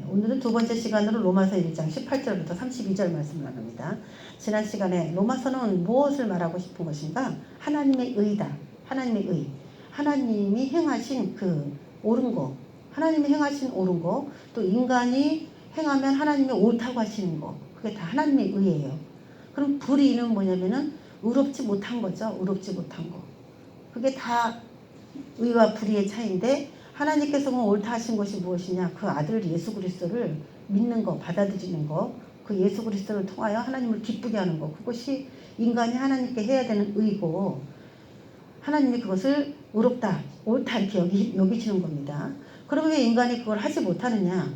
오늘은 두 번째 시간으로 로마서 1장 18절부터 32절 말씀을 나눕니다. 지난 시간에 로마서는 무엇을 말하고 싶은 것인가? 하나님의 의다. 하나님의 의. 하나님이 행하신 그 옳은 거. 하나님이 행하신 옳은 거. 또 인간이 행하면 하나님이 옳다고 하시는 거. 그게 다 하나님의 의예요. 그럼 불의는 뭐냐면은 의롭지 못한 거죠. 의롭지 못한 거. 그게 다 의와 불의의 차이인데 하나님께서는 옳다 하신 것이 무엇이냐? 그 아들 예수 그리스도를 믿는 거, 받아들이는 거, 그 예수 그리스도를 통하여 하나님을 기쁘게 하는 거, 그것이 인간이 하나님께 해야 되는 의고 하나님이 그것을 의롭다, 옳다 이렇게 여기시는 겁니다. 그러면 왜 인간이 그걸 하지 못하느냐?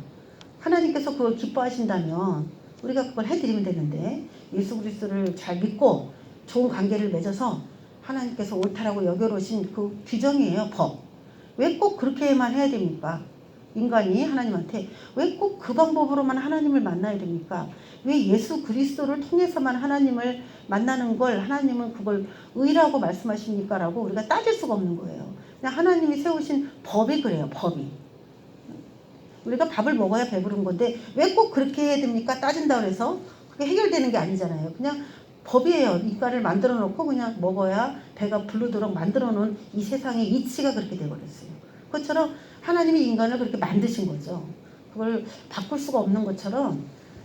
하나님께서 그걸 기뻐하신다면 우리가 그걸 해드리면 되는데 예수 그리스도를 잘 믿고 좋은 관계를 맺어서 하나님께서 옳다라고 여겨놓으신 그 규정이에요. 법. 왜 꼭 그렇게만 해야 됩니까? 인간이 하나님한테 왜 꼭 그 방법으로만 하나님을 만나야 됩니까? 왜 예수 그리스도를 통해서만 하나님을 만나는 걸 하나님은 그걸 의라고 말씀하십니까? 라고 우리가 따질 수가 없는 거예요. 그냥 하나님이 세우신 법이 그래요. 법이. 우리가 밥을 먹어야 배부른 건데 왜 꼭 그렇게 해야 됩니까? 따진다고 해서 그게 해결되는 게 아니잖아요. 그냥 법이에요. 인간을 만들어 놓고 그냥 먹어야 배가 부르도록 만들어 놓은 이 세상의 이치가 그렇게 되어버렸어요. 그것처럼 하나님이 인간을 그렇게 만드신 거죠. 그걸 바꿀 수가 없는 것처럼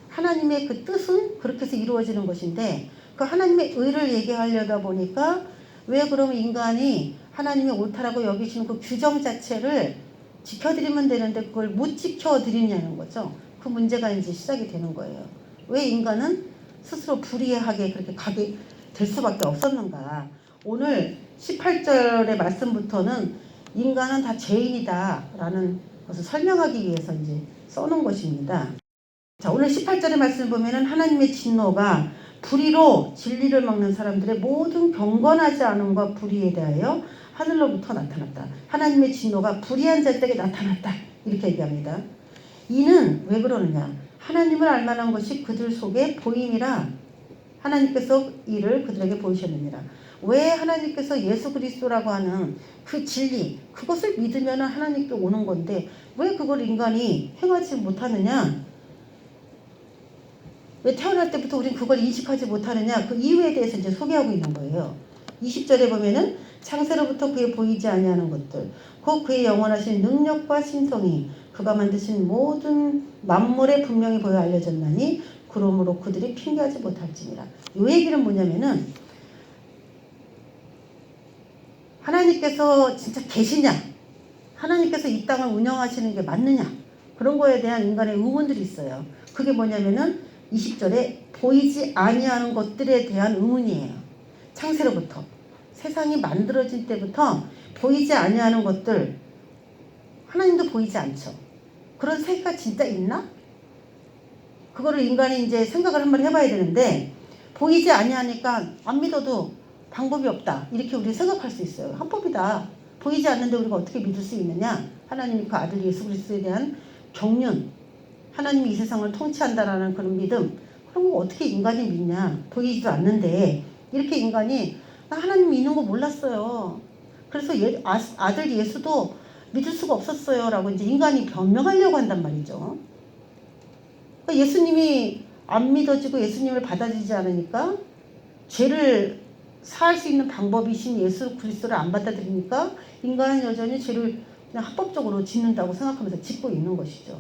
하나님의 그 뜻은 그렇게 해서 이루어지는 것인데 그 하나님의 의를 얘기하려다 보니까 왜 그러면 인간이 하나님이 옳다라고 여기시는 그 규정 자체를 지켜드리면 되는데 그걸 못 지켜드리냐는 거죠. 그 문제가 이제 시작이 되는 거예요. 왜 인간은 스스로 불의하게 그렇게 가게 될 수밖에 없었는가. 오늘 18절의 말씀부터는 인간은 다 죄인이다 라는 것을 설명하기 위해서 이제 써놓은 것입니다. 자, 오늘 18절의 말씀을 보면은 하나님의 진노가 불의로 진리를 먹는 사람들의 모든 경건하지 않음과 불의에 대하여 하늘로부터 나타났다. 하나님의 진노가 불의한 자들에게 나타났다. 이렇게 얘기합니다. 이는 왜 그러느냐? 하나님을 알만한 것이 그들 속에 보임이라 하나님께서 이를 그들에게 보이셨느니라. 왜 하나님께서 예수 그리스도라고 하는 그 진리 그것을 믿으면 하나님께 오는 건데 왜 그걸 인간이 행하지 못하느냐? 왜 태어날 때부터 우린 그걸 인식하지 못하느냐? 그 이유에 대해서 이제 소개하고 있는 거예요. 20절에 보면은 창세로부터 그의 보이지 아니하는 것들 곧 그의 영원하신 능력과 신성이 그가 만드신 모든 만물에 분명히 보여 알려졌나니 그러므로 그들이 핑계하지 못할지니라. 이 얘기는 뭐냐면은 하나님께서 진짜 계시냐? 하나님께서 이 땅을 운영하시는 게 맞느냐? 그런 거에 대한 인간의 의문들이 있어요. 그게 뭐냐면은 20절에 보이지 아니하는 것들에 대한 의문이에요. 창세로부터 세상이 만들어진 때부터 보이지 아니하는 것들 하나님도 보이지 않죠. 그런 세계가 진짜 있나? 그거를 인간이 이제 생각을 한번 해봐야 되는데 보이지 아니하니까 안 믿어도 방법이 없다. 이렇게 우리 생각할 수 있어요. 합법이다. 보이지 않는데 우리가 어떻게 믿을 수 있느냐? 하나님이 그 아들 예수 그리스도에 대한 경륜, 하나님이 이 세상을 통치한다라는 그런 믿음, 그런 거 어떻게 인간이 믿냐? 보이지도 않는데 이렇게 인간이 나 하나님 믿는 거 몰랐어요. 그래서 아들 예수도 믿을 수가 없었어요. 라고 이제 인간이 변명하려고 한단 말이죠. 그러니까 예수님이 안 믿어지고 예수님을 받아들이지 않으니까 죄를 사할 수 있는 방법이신 예수 그리스도를 안 받아들이니까 인간은 여전히 죄를 그냥 합법적으로 짓는다고 생각하면서 짓고 있는 것이죠.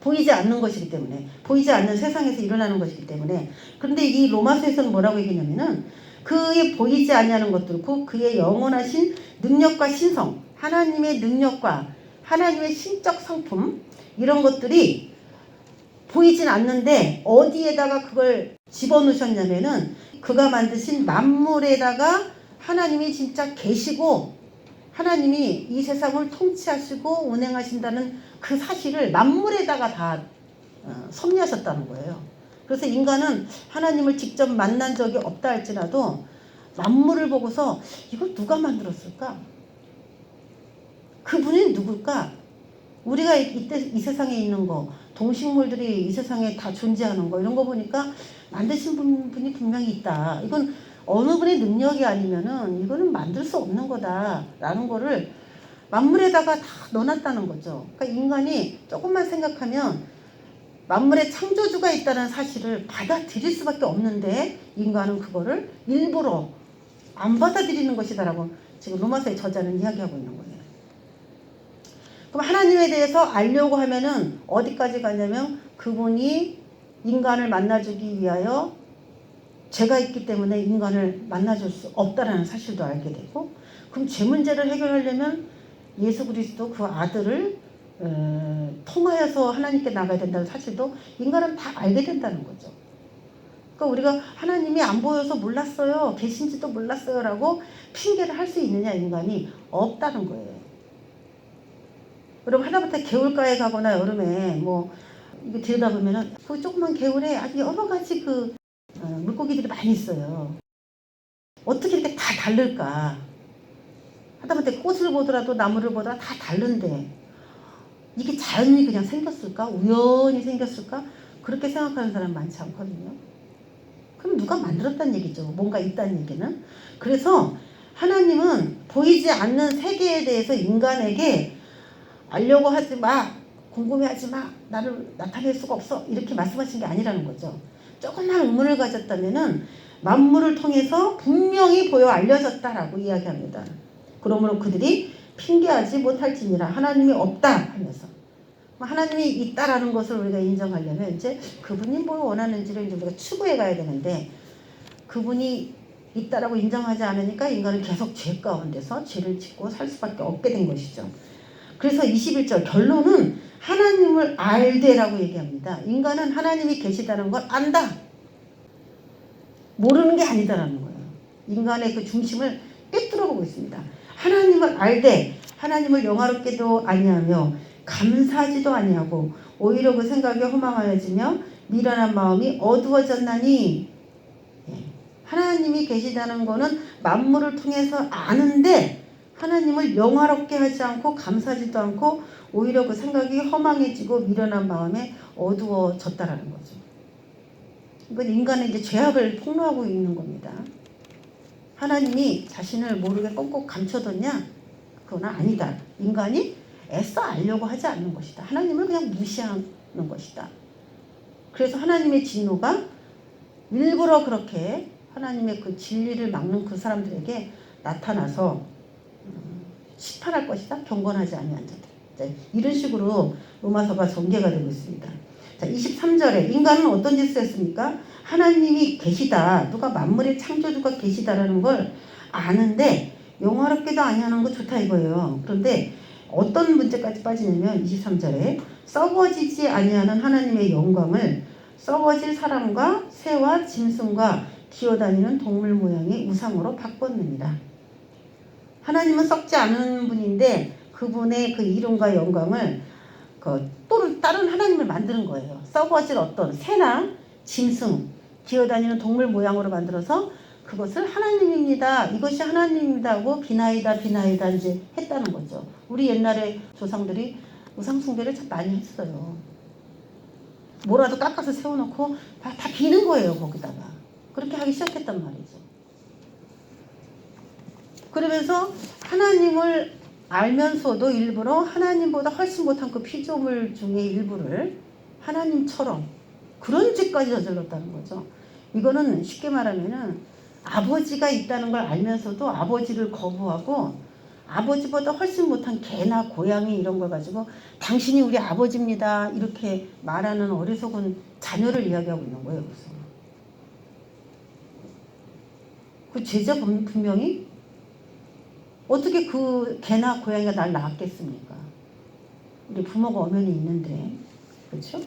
보이지 않는 것이기 때문에, 보이지 않는 세상에서 일어나는 것이기 때문에. 그런데 이 로마서에서는 뭐라고 얘기하냐면은 그의 보이지 아니하는 것들, 그의 영원하신 능력과 신성, 하나님의 능력과 하나님의 신적 성품 이런 것들이 보이진 않는데 어디에다가 그걸 집어넣으셨냐면은 그가 만드신 만물에다가 하나님이 진짜 계시고 하나님이 이 세상을 통치하시고 운행하신다는 그 사실을 만물에다가 다 섭리하셨다는 거예요. 그래서 인간은 하나님을 직접 만난 적이 없다 할지라도 만물을 보고서 이걸 누가 만들었을까? 그분이 누굴까? 우리가 이 세상에 있는 거, 동식물들이 이 세상에 다 존재하는 거 이런 거 보니까 만드신 분이 분명히 있다. 이건 어느 분의 능력이 아니면은 이거는 만들 수 없는 거다라는 거를 만물에다가 다 넣어놨다는 거죠. 그러니까 인간이 조금만 생각하면 만물의 창조주가 있다는 사실을 받아들일 수밖에 없는데 인간은 그거를 일부러 안 받아들이는 것이다라고 지금 로마서의 저자는 이야기하고 있는 거예요. 그럼 하나님에 대해서 알려고 하면은 어디까지 가냐면 그분이 인간을 만나주기 위하여 죄가 있기 때문에 인간을 만나줄 수 없다라는 사실도 알게 되고, 그럼 죄 문제를 해결하려면 예수 그리스도 그 아들을 통하여서 하나님께 나가야 된다는 사실도 인간은 다 알게 된다는 거죠. 그러니까 우리가 하나님이 안 보여서 몰랐어요, 계신지도 몰랐어요 라고 핑계를 할 수 있느냐? 인간이 없다는 거예요. 여러분, 하다못해 개울가에 가거나 여름에 뭐 이거 들여다보면은 그 조그만 개울에 아주 여러 가지 물고기들이 많이 있어요. 어떻게 이렇게 다 다를까? 하다못해 꽃을 보더라도 나무를 보더라도 다 다른데 이게 자연이 그냥 생겼을까? 우연히 생겼을까? 그렇게 생각하는 사람 많지 않거든요. 그럼 누가 만들었다는 얘기죠. 뭔가 있다는 얘기는. 그래서 하나님은 보이지 않는 세계에 대해서 인간에게 알려고 하지 마, 궁금해하지 마, 나를 나타낼 수가 없어, 이렇게 말씀하신 게 아니라는 거죠. 조금만 의문을 가졌다면은 만물을 통해서 분명히 보여 알려졌다라고 이야기합니다. 그러므로 그들이 핑계하지 못할지니라. 하나님이 없다 하면서 하나님이 있다라는 것을 우리가 인정하려면 이제 그분이 뭘 원하는지를 이제 우리가 추구해 가야 되는데, 그분이 있다라고 인정하지 않으니까 인간은 계속 죄 가운데서 죄를 짓고 살 수밖에 없게 된 것이죠. 그래서 21절 결론은 하나님을 알되라고 얘기합니다. 인간은 하나님이 계시다는 걸 안다, 모르는 게 아니다라는 거예요. 인간의 그 중심을 꿰뚫어 보고 있습니다. 하나님을 알되 하나님을 영화롭게도 아니하며 감사하지도 아니하고 오히려 그 생각에 허망하여지며 미련한 마음이 어두워졌나니. 하나님이 계시다는 거는 만물을 통해서 아는데 하나님을 영화롭게 하지 않고 감사하지도 않고 오히려 그 생각이 허망해지고 미련한 마음에 어두워졌다라는 거죠. 이건 인간의 이제 죄악을 폭로하고 있는 겁니다. 하나님이 자신을 모르게 꽁꽁 감춰뒀냐? 그건 아니다. 인간이 애써 알려고 하지 않는 것이다. 하나님을 그냥 무시하는 것이다. 그래서 하나님의 진노가 일부러 그렇게 하나님의 그 진리를 막는 그 사람들에게 나타나서 심판할 것이다. 경건하지 아니한 자들. 이런 식으로 로마서가 전개가 되고 있습니다. 자, 23절에 인간은 어떤 짓을 했습니까? 하나님이 계시다, 누가 만물의 창조주가 계시다라는 걸 아는데 영화롭게도 아니하는 거 좋다 이거예요. 그런데 어떤 문제까지 빠지냐면 23절에 썩어지지 아니하는 하나님의 영광을 썩어질 사람과 새와 짐승과 기어다니는 동물 모양의 우상으로 바꿨느니라. 하나님은 썩지 않은 분인데 그분의 그 이름과 영광을 또 다른 하나님을 만드는 거예요. 썩어질 어떤 새나 짐승, 기어다니는 동물 모양으로 만들어서 그것을 하나님입니다, 이것이 하나님입니다 하고 비나이다 이제 했다는 거죠. 우리 옛날에 조상들이 우상 숭배를 참 많이 했어요. 뭐라도 깎아서 세워놓고 다 비는 거예요, 거기다가. 그렇게 하기 시작했단 말이죠. 그러면서 하나님을 알면서도 일부러 하나님보다 훨씬 못한 그 피조물 중에 일부를 하나님처럼 그런 죄까지 저질렀다는 거죠. 이거는 쉽게 말하면은 아버지가 있다는 걸 알면서도 아버지를 거부하고 아버지보다 훨씬 못한 개나 고양이 이런 걸 가지고 당신이 우리 아버지입니다 이렇게 말하는 어리석은 자녀를 이야기하고 있는 거예요. 그래서 그 죄자 분명히 어떻게 그 개나 고양이가 날 낳았겠습니까? 우리 부모가 엄연히 있는데, 그렇죠?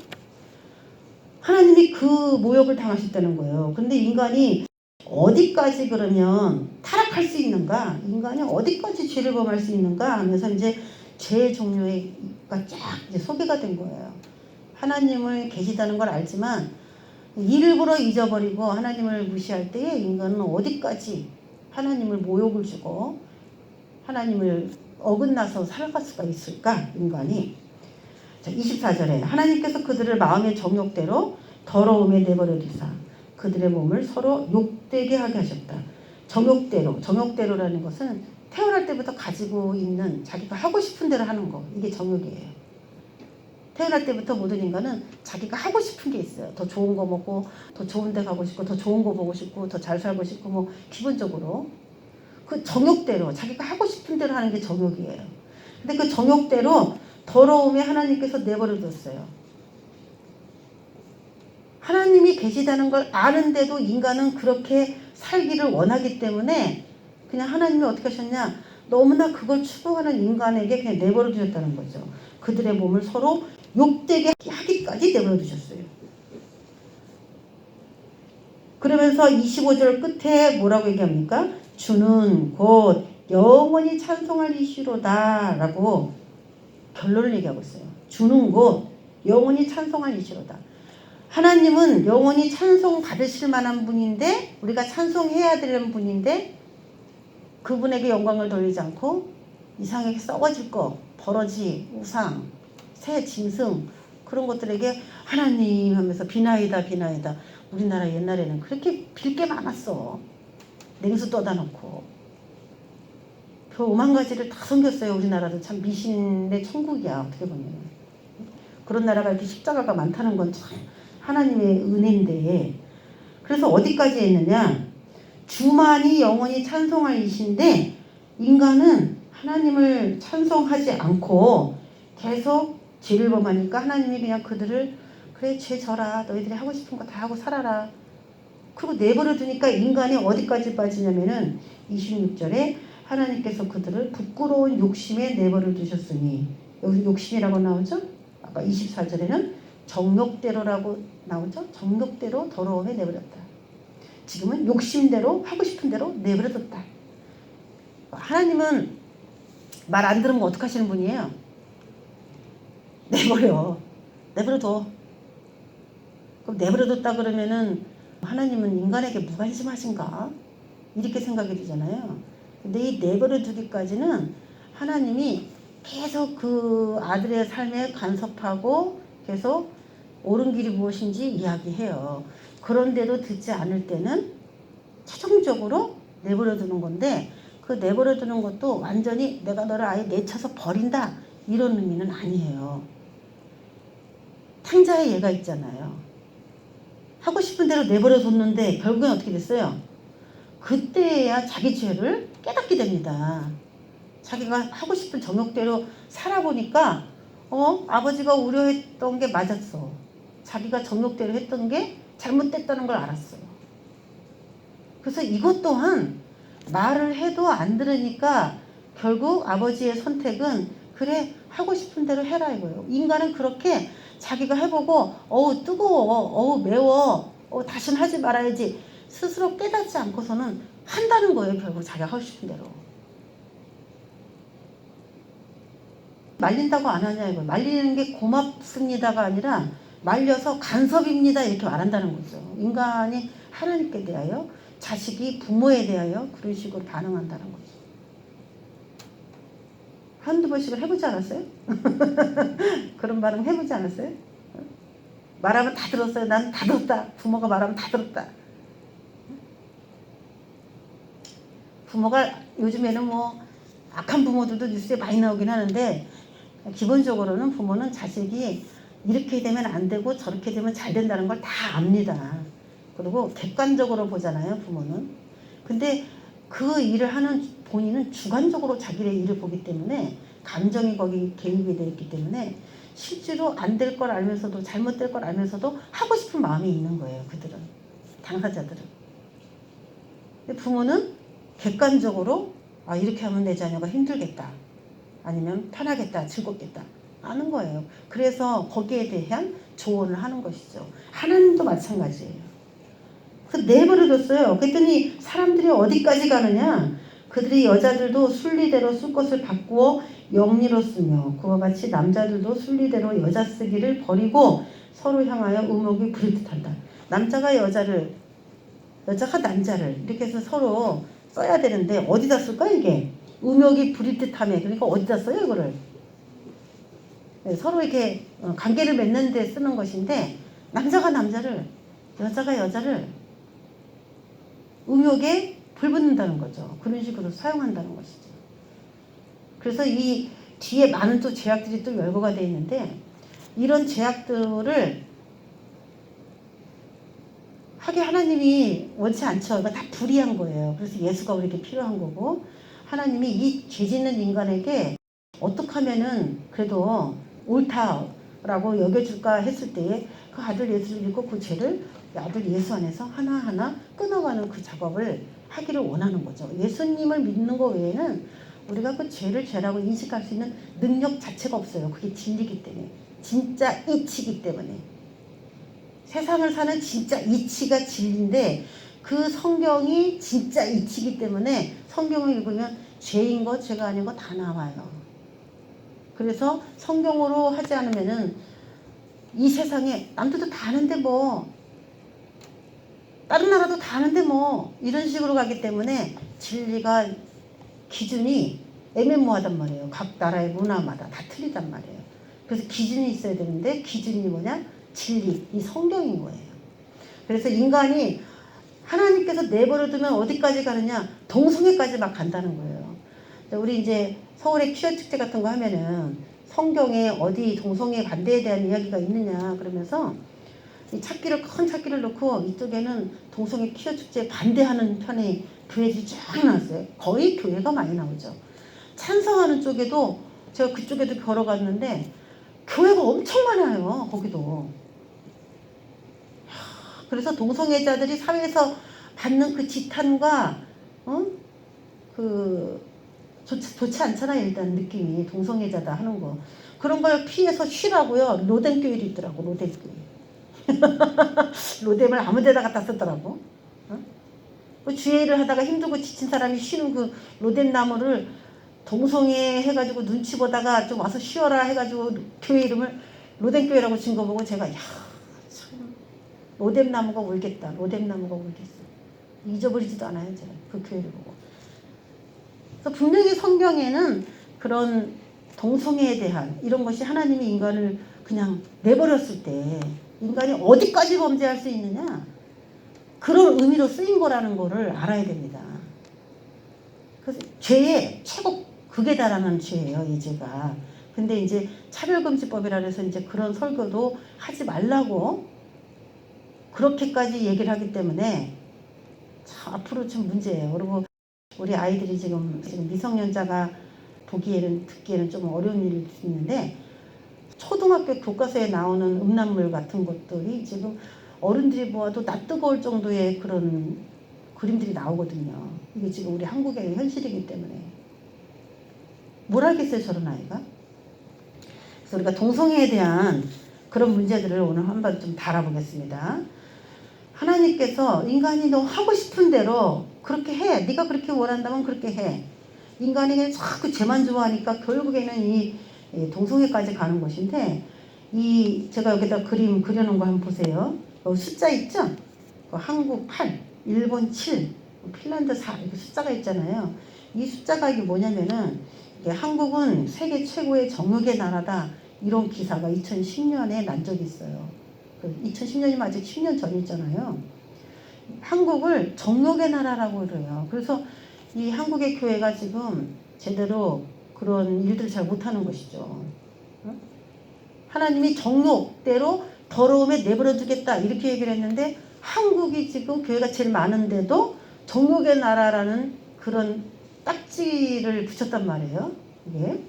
하나님이 그 모욕을 당하셨다는 거예요. 근데 인간이 어디까지 그러면 타락할 수 있는가? 인간이 어디까지 죄를 범할 수 있는가? 하면서 이제 죄 종류가 쫙 이제 소개가 된 거예요. 하나님을 계시다는 걸 알지만 일부러 잊어버리고 하나님을 무시할 때에 인간은 어디까지 하나님을 모욕을 주고 하나님을 어긋나서 살아갈 수가 있을까? 인간이. 자, 24절에 하나님께서 그들을 마음의 정욕대로 더러움에 내버려 두사 그들의 몸을 서로 욕되게 하게 하셨다. 정욕대로라는 것은 태어날 때부터 가지고 있는 자기가 하고 싶은 대로 하는 거, 이게 정욕이에요. 태어날 때부터 모든 인간은 자기가 하고 싶은 게 있어요. 더 좋은 거 먹고, 더 좋은 데 가고 싶고, 더 좋은 거 보고 싶고, 더 잘 살고 싶고, 뭐 기본적으로 그 정욕대로 자기가 하고 싶은 대로 하는 게 정욕이에요. 근데 그 정욕대로 더러움에 하나님께서 내버려 뒀어요. 하나님이 계시다는 걸 아는데도 인간은 그렇게 살기를 원하기 때문에 그냥 하나님이 어떻게 하셨냐, 너무나 그걸 추구하는 인간에게 그냥 내버려 두셨다는 거죠. 그들의 몸을 서로 욕되게 하기까지 내버려 두셨어요. 그러면서 25절 끝에 뭐라고 얘기합니까? 주는 곧 영원히 찬송할 이시로다 라고 결론을 얘기하고 있어요. 주는 곧 영원히 찬송할 이시로다. 하나님은 영원히 찬송 받으실 만한 분인데, 우리가 찬송해야 되는 분인데, 그분에게 영광을 돌리지 않고 이상하게 썩어질 거, 버러지, 우상, 새, 짐승, 그런 것들에게 하나님 하면서 비나이다 비나이다. 우리나라 옛날에는 그렇게 빌 게 많았어. 냉수 떠다 놓고 그 5만 가지를 다 섬겼어요. 우리나라도 참 미신의 천국이야, 어떻게 보면. 그런 나라가 이렇게 십자가가 많다는 건 참 하나님의 은혜인데, 그래서 어디까지 했느냐, 주만이 영원히 찬송할 이신데 인간은 하나님을 찬송하지 않고 계속 죄를 범하니까 하나님이 그냥 그들을 그래 죄 져라, 너희들이 하고 싶은 거 다 하고 살아라, 그리고 내버려 두니까 인간이 어디까지 빠지냐면은 26절에 하나님께서 그들을 부끄러운 욕심에 내버려 두셨으니, 여기 욕심이라고 나오죠. 아까 24절에는 정욕대로라고 나오죠. 정욕대로 더러움에 내버렸다. 지금은 욕심대로 하고 싶은 대로 내버려 뒀다. 하나님은 말 안 들으면 어떡하시는 분이에요? 내버려 둬. 그럼 내버려 뒀다 그러면은 하나님은 인간에게 무관심하신가? 이렇게 생각이 들잖아요. 근데 이 내버려 두기까지는 하나님이 계속 그 아들의 삶에 간섭하고 계속 옳은 길이 무엇인지 이야기해요. 그런데도 듣지 않을 때는 최종적으로 내버려 두는 건데, 그 내버려 두는 것도 완전히 내가 너를 아예 내쳐서 버린다, 이런 의미는 아니에요. 탕자의 예가 있잖아요. 하고 싶은 대로 내버려 뒀는데 결국엔 어떻게 됐어요? 그때야 자기 죄를 깨닫게 됩니다. 자기가 하고 싶은 정욕대로 살아보니까 아버지가 우려했던 게 맞았어. 자기가 정욕대로 했던 게 잘못됐다는 걸 알았어요. 그래서 이것 또한 말을 해도 안 들으니까 결국 아버지의 선택은 그래 하고 싶은 대로 해라 이거예요. 인간은 그렇게 자기가 해보고 어우 뜨거워, 어우 매워, 다시는 하지 말아야지 스스로 깨닫지 않고서는 한다는 거예요. 결국 자기가 하고 싶은 대로. 말린다고 안 하냐 이거. 말리는 게 고맙습니다가 아니라 말려서 간섭입니다 이렇게 말한다는 거죠. 인간이 하나님께 대하여, 자식이 부모에 대하여 그런 식으로 반응한다는 거죠. 한두 번씩은 해보지 않았어요? 그런 반응 해보지 않았어요? 말하면 다 들었어요. 난 다 들었다. 부모가 말하면 다 들었다. 부모가 요즘에는 뭐 악한 부모들도 뉴스에 많이 나오긴 하는데, 기본적으로는 부모는 자식이 이렇게 되면 안 되고 저렇게 되면 잘 된다는 걸 다 압니다. 그리고 객관적으로 보잖아요, 부모는. 근데 그 일을 하는 본인은 주관적으로 자기의 일을 보기 때문에, 감정이 거기 개입이 되어 있기 때문에 실제로 안 될 걸 알면서도, 잘못될 걸 알면서도 하고 싶은 마음이 있는 거예요, 그들은. 당사자들은. 근데 부모는 객관적으로 이렇게 하면 내 자녀가 힘들겠다, 아니면 편하겠다, 즐겁겠다 아는 거예요. 그래서 거기에 대한 조언을 하는 것이죠. 하나님도 마찬가지예요. 그 내버려뒀어요. 그랬더니 사람들이 어디까지 가느냐, 그들이 여자들도 순리대로 쓸 것을 바꾸어 영리로 쓰며 그와 같이 남자들도 순리대로 여자 쓰기를 버리고 서로 향하여 의목이 부릴 듯한다. 남자가 여자를, 여자가 남자를 이렇게 해서 서로 써야 되는데 어디다 쓸까 이게? 의목이 부릴 듯하며. 그러니까 어디다 써요 이거를? 서로 이렇게 관계를 맺는 데 쓰는 것인데, 남자가 남자를, 여자가 여자를 의욕에 불붙는다는 거죠. 그런 식으로 사용한다는 것이죠. 그래서 이 뒤에 많은 또 제약들이 또 열거가 되어 있는데 이런 제약들을 하게 하나님이 원치 않죠. 이거 다 불의한 거예요. 그래서 예수가 우리에게 필요한 거고 하나님이 이 죄 짓는 인간에게 어떻게 하면은 그래도 옳다라고 여겨줄까 했을 때에 그 아들 예수를 믿고 그 죄를 아들 예수 안에서 하나하나 끊어가는 그 작업을 하기를 원하는 거죠. 예수님을 믿는 거 외에는 우리가 그 죄를 죄라고 인식할 수 있는 능력 자체가 없어요. 그게 진리기 때문에. 진짜 이치기 때문에. 세상을 사는 진짜 이치가 진리인데 그 성경이 진짜 이치기 때문에 성경을 읽으면 죄인 거 죄가 아닌 거 다 나와요. 그래서 성경으로 하지 않으면은 이 세상에 남들도 다 아는데 뭐 다른 나라도 다 아는데 뭐 이런 식으로 가기 때문에 진리가 기준이 애매모호하단 말이에요. 각 나라의 문화마다 다 틀리단 말이에요. 그래서 기준이 있어야 되는데 기준이 뭐냐? 진리, 이 성경인 거예요. 그래서 인간이 하나님께서 내버려두면 어디까지 가느냐? 동성애까지 막 간다는 거예요. 우리 이제 서울의 퀴어 축제 같은 거 하면은 성경에 어디 동성애 반대에 대한 이야기가 있느냐 그러면서 이 찾기를 큰 찾기를 놓고 이쪽에는 동성애 퀴어 축제에 반대하는 편의 교회들이 쫙 나왔어요. 거의 교회가 많이 나오죠. 찬성하는 쪽에도 제가 그쪽에도 걸어갔는데 교회가 엄청 많아요. 거기도. 그래서 동성애자들이 사회에서 받는 그 지탄과 좋지 않잖아요. 일단 느낌이 동성애자다 하는 거 그런 걸 피해서 쉬라고요. 로뎀 교회도 있더라고. 로뎀 교회. 로뎀을 아무데나 갖다 쓰더라고. 그 주회를 하다가 힘들고 지친 사람이 쉬는 그 로뎀 나무를 동성애 해가지고 눈치 보다가 좀 와서 쉬어라 해가지고 교회 이름을 로뎀 교회라고 진 거 보고 제가 야 참 로뎀 나무가 울겠다. 로뎀 나무가 울겠어. 잊어버리지도 않아요. 제가 그 교회를 보고. 그래서 분명히 성경에는 그런 동성애에 대한 이런 것이 하나님이 인간을 그냥 내버렸을 때 인간이 어디까지 범죄할 수 있느냐 그런 의미로 쓰인 거라는 거를 알아야 됩니다. 그래서 죄의 최고 극에 달하는 죄예요, 이 죄가. 근데 이제 차별금지법이라 해서 이제 그런 설교도 하지 말라고 그렇게까지 얘기를 하기 때문에 참 앞으로 좀 문제예요. 그리고 우리 아이들이 지금 미성년자가 보기에는 듣기에는 좀 어려운 일일 수 있는데 초등학교 교과서에 나오는 음란물 같은 것들이 지금 어른들이 보아도 낯뜨거울 정도의 그런 그림들이 나오거든요. 이게 지금 우리 한국의 현실이기 때문에 뭘 알겠어요, 저런 아이가? 그래서 우리가 동성애에 대한 그런 문제들을 오늘 한번 좀 다뤄보겠습니다. 하나님께서 인간이 너 하고 싶은 대로 그렇게 해. 네가 그렇게 원한다면 그렇게 해. 인간이 자꾸 죄만 좋아하니까 결국에는 이 동성애까지 가는 것인데 제가 여기다 그림 그려놓은 거 한번 보세요. 숫자 있죠? 한국 8, 일본 7, 핀란드 4 이렇게 숫자가 있잖아요. 이 숫자가 이게 뭐냐면은 이게 한국은 세계 최고의 정육의 나라다 이런 기사가 2010년에 난 적이 있어요. 2010년이면 아직 10년 전이잖아요. 한국을 정욕의 나라라고 그래요. 그래서 이 한국의 교회가 지금 제대로 그런 일들을 잘 못하는 것이죠. 하나님이 정욕대로 더러움에 내버려 두겠다 이렇게 얘기를 했는데 한국이 지금 교회가 제일 많은데도 정욕의 나라라는 그런 딱지를 붙였단 말이에요. 이게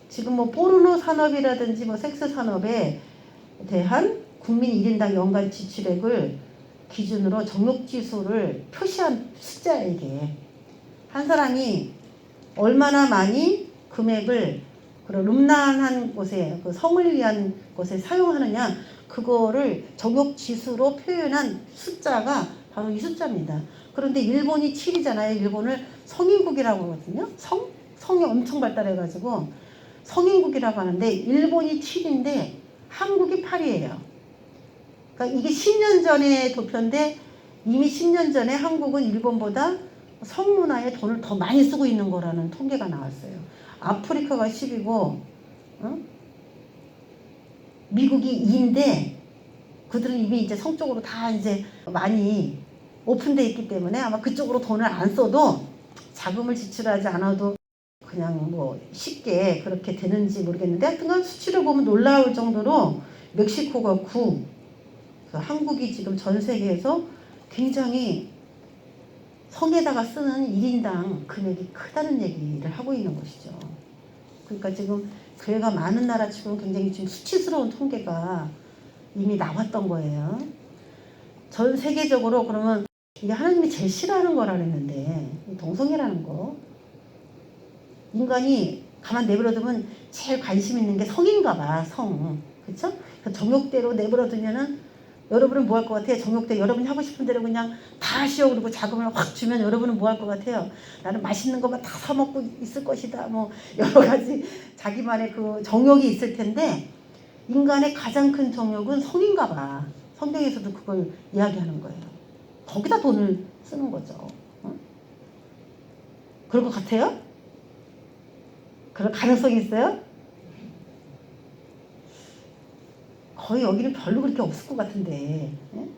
지금 뭐 포르노 산업이라든지 뭐 섹스 산업에 대한 국민 1인당 연간 지출액을 기준으로 정욕 지수를 표시한 숫자예요. 이게 한 사람이 얼마나 많이 금액을 그런 음란한 곳에 그 성을 위한 곳에 사용하느냐 그거를 정욕 지수로 표현한 숫자가 바로 이 숫자입니다. 그런데 일본이 7이잖아요. 일본을 성인국이라고 하거든요. 성이 엄청 발달해가지고 성인국이라고 하는데 일본이 7인데 한국이 8이에요. 그러니까 이게 10년 전의 도표인데 이미 10년 전에 한국은 일본보다 성문화에 돈을 더 많이 쓰고 있는 거라는 통계가 나왔어요. 아프리카가 10이고 미국이 2인데 그들은 이미 이제 성적으로 다 이제 많이 오픈돼 있기 때문에 아마 그쪽으로 돈을 안 써도 자금을 지출하지 않아도 그냥 뭐 쉽게 그렇게 되는지 모르겠는데 하여튼간 수치를 보면 놀라울 정도로 멕시코가 9, 한국이 지금 전 세계에서 굉장히 성에다가 쓰는 1인당 금액이 크다는 얘기를 하고 있는 것이죠. 그러니까 지금 교회가 많은 나라치고는 굉장히 지금 수치스러운 통계가 이미 나왔던 거예요. 전 세계적으로 그러면 이게 하나님이 제일 싫어하는 거라 그랬는데 동성애라는 거 인간이 가만 내버려두면 제일 관심 있는 게 성인가 봐. 성. 그렇죠? 정욕대로 내버려두면은 여러분은 뭐 할 것 같아요? 정욕대 여러분이 하고 싶은 대로 그냥 다 하시오 그리고 자금을 확 주면 여러분은 뭐 할 것 같아요? 나는 맛있는 것만 다 사 먹고 있을 것이다. 뭐 여러 가지 자기만의 그 정욕이 있을 텐데 인간의 가장 큰 정욕은 성인가 봐. 성경에서도 그걸 이야기하는 거예요. 거기다 돈을 쓰는 거죠. 어? 그럴 것 같아요? 그럴 가능성이 있어요? 거의 여기는 별로 그렇게 없을 것 같은데 예?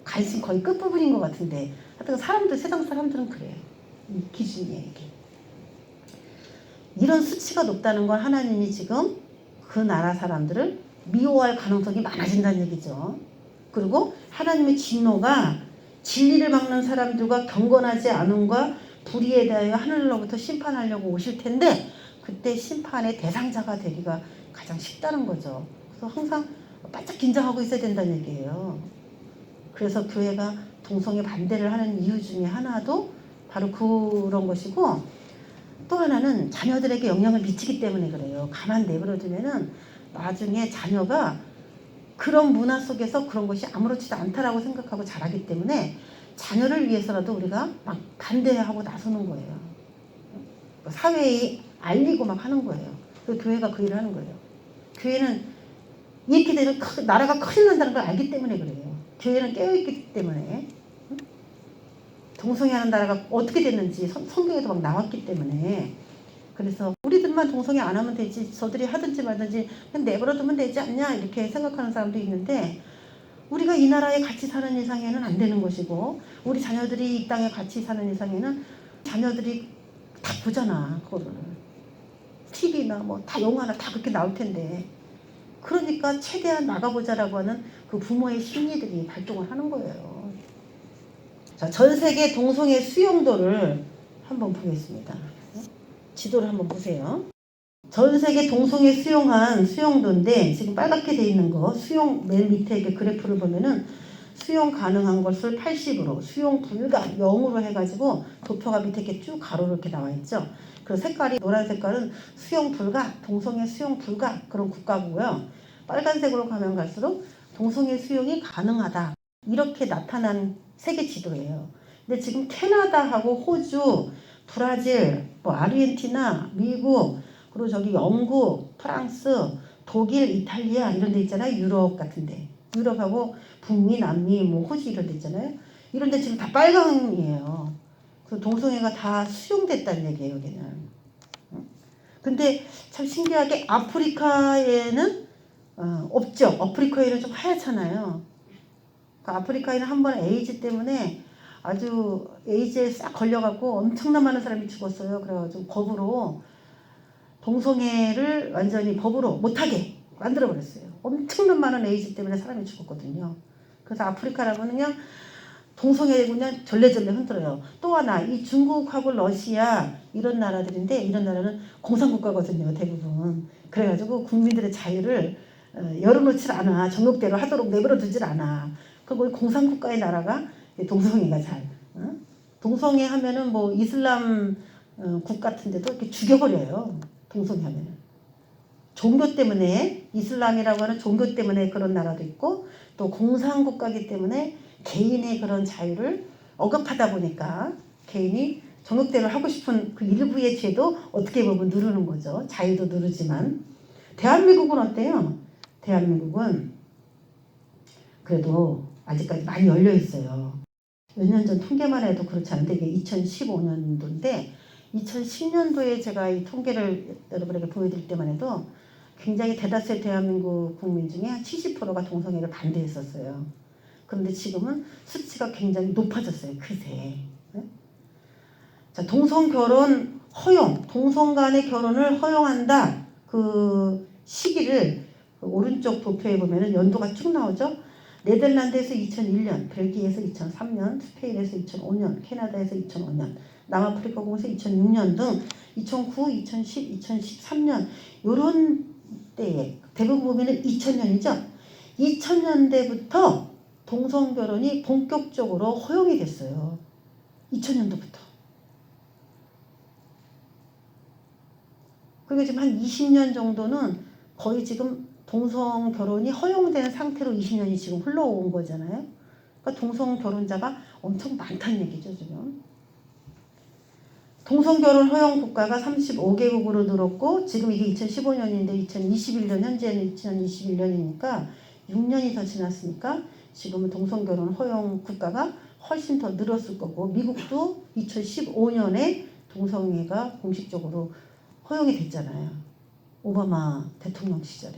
관심 거의 끝부분인 것 같은데 하여튼 사람들 세상 사람들은 그래요. 이 기준이에요 이게. 이런 수치가 높다는 건 하나님이 지금 그 나라 사람들을 미워할 가능성이 많아진다는 얘기죠. 그리고 하나님의 진노가 진리를 막는 사람들과 경건하지 않음과 불의에 대하여 하늘로부터 심판하려고 오실 텐데 그때 심판의 대상자가 되기가 가장 쉽다는 거죠. 그래서 항상 바짝 긴장하고 있어야 된다는 얘기예요. 그래서 교회가 동성애 반대를 하는 이유 중에 하나도 바로 그런 것이고 또 하나는 자녀들에게 영향을 미치기 때문에 그래요. 가만 내버려두면은 나중에 자녀가 그런 문화 속에서 그런 것이 아무렇지도 않다라고 생각하고 자라기 때문에 자녀를 위해서라도 우리가 막 반대하고 나서는 거예요. 사회에 알리고 막 하는 거예요. 그 교회가 그 일을 하는 거예요. 교회는 이렇게 되면 나라가 큰일 난다는 걸 알기 때문에 그래요. 교회는 깨어있기 때문에 동성애하는 나라가 어떻게 됐는지 성경에도 막 나왔기 때문에 그래서 우리들만 동성애 안 하면 되지 저들이 하든지 말든지 그냥 내버려두면 되지 않냐 이렇게 생각하는 사람도 있는데 우리가 이 나라에 같이 사는 이상에는 안 되는 것이고 우리 자녀들이 이 땅에 같이 사는 이상에는 자녀들이 다 보잖아 그거를 TV나 뭐 다 영화나 다 그렇게 나올 텐데 그러니까 최대한 나가보자라고 하는 그 부모의 심리들이 발동을 하는 거예요. 자, 전 세계 동성애 수용도를 한번 보겠습니다. 지도를 한번 보세요. 전 세계 동성애 수용한 수용도인데 지금 빨갛게 돼 있는 거 수용 맨 밑에 이렇게 그래프를 보면은 수용 가능한 것을 80으로 수용 불가 0으로 해가지고 도표가 밑에 이렇게 쭉 가로로 이렇게 나와 있죠. 그 색깔이 노란 색깔은 수용 불가 동성애 수용 불가 그런 국가고요. 빨간색으로 가면 갈수록 동성애 수용이 가능하다 이렇게 나타난 세계 지도예요. 근데 지금 캐나다하고 호주 브라질, 뭐 아르헨티나, 미국, 그리고 저기 영국, 프랑스, 독일, 이탈리아 이런 데 있잖아요. 유럽 같은데. 유럽하고 북미, 남미, 뭐 호주 이런 데 있잖아요. 이런 데 지금 다 빨강이에요. 그 동성애가 다 수용됐다는 얘기예요, 여기는. 근데 참 신기하게 아프리카에는 없죠. 아프리카에는 좀 하얗잖아요. 그 아프리카에는 한번 에이즈 때문에 아주 에이즈에 싹 걸려갖고 엄청난 많은 사람이 죽었어요. 그래가지고 법으로 동성애를 완전히 법으로 못하게 만들어버렸어요. 엄청난 많은 에이즈 때문에 사람이 죽었거든요. 그래서 아프리카라고는 그냥 동성애 그냥 절레절레 흔들어요. 또 하나 이 중국하고 러시아 이런 나라들인데 이런 나라는 공산국가거든요. 대부분. 그래가지고 국민들의 자유를 열어놓질 않아. 정욕대로 하도록 내버려두질 않아. 그리고 공산국가의 나라가 동성애가 잘. 동성애 하면은 뭐 이슬람 국 같은데도 이렇게 죽여버려요. 동성애 하면은. 종교 때문에 이슬람이라고 하는 종교 때문에 그런 나라도 있고 또 공산국가이기 때문에 개인의 그런 자유를 억압하다 보니까 개인이 정욕대로 하고 싶은 그 일부의 죄도 어떻게 보면 누르는 거죠. 자유도 누르지만. 대한민국은 어때요? 대한민국은 그래도 아직까지 많이 열려 있어요. 몇 년 전 통계만 해도 그렇지 않은데 이게 2015년도인데 2010년도에 제가 이 통계를 여러분에게 보여드릴 때만 해도 굉장히 대다수의 대한민국 국민 중에 70%가 동성애를 반대했었어요. 그런데 지금은 수치가 굉장히 높아졌어요. 그새. 자, 동성 결혼 허용, 동성 간의 결혼을 허용한다. 그 시기를 오른쪽 도표에 보면은 연도가 쭉 나오죠. 네덜란드에서 2001년, 벨기에에서 2003년, 스페인에서 2005년, 캐나다에서 2005년, 남아프리카 공화국에서 2006년 등 2009, 2010, 2013년 요런 때에 대부분 보면은 2000년이죠. 2000년대부터 동성 결혼이 본격적으로 허용이 됐어요. 2000년도부터. 그리고 지금 한 20년 정도는 거의 지금 동성 결혼이 허용된 상태로 20년이 지금 흘러온 거잖아요. 그러니까 동성 결혼자가 엄청 많다는 얘기죠, 지금. 동성 결혼 허용 국가가 35개국으로 늘었고, 지금 이게 2015년인데 2021년, 현재는 2021년이니까 6년이 더 지났으니까 지금은 동성 결혼 허용 국가가 훨씬 더 늘었을 거고, 미국도 2015년에 동성애가 공식적으로 허용이 됐잖아요. 오바마 대통령 시절에.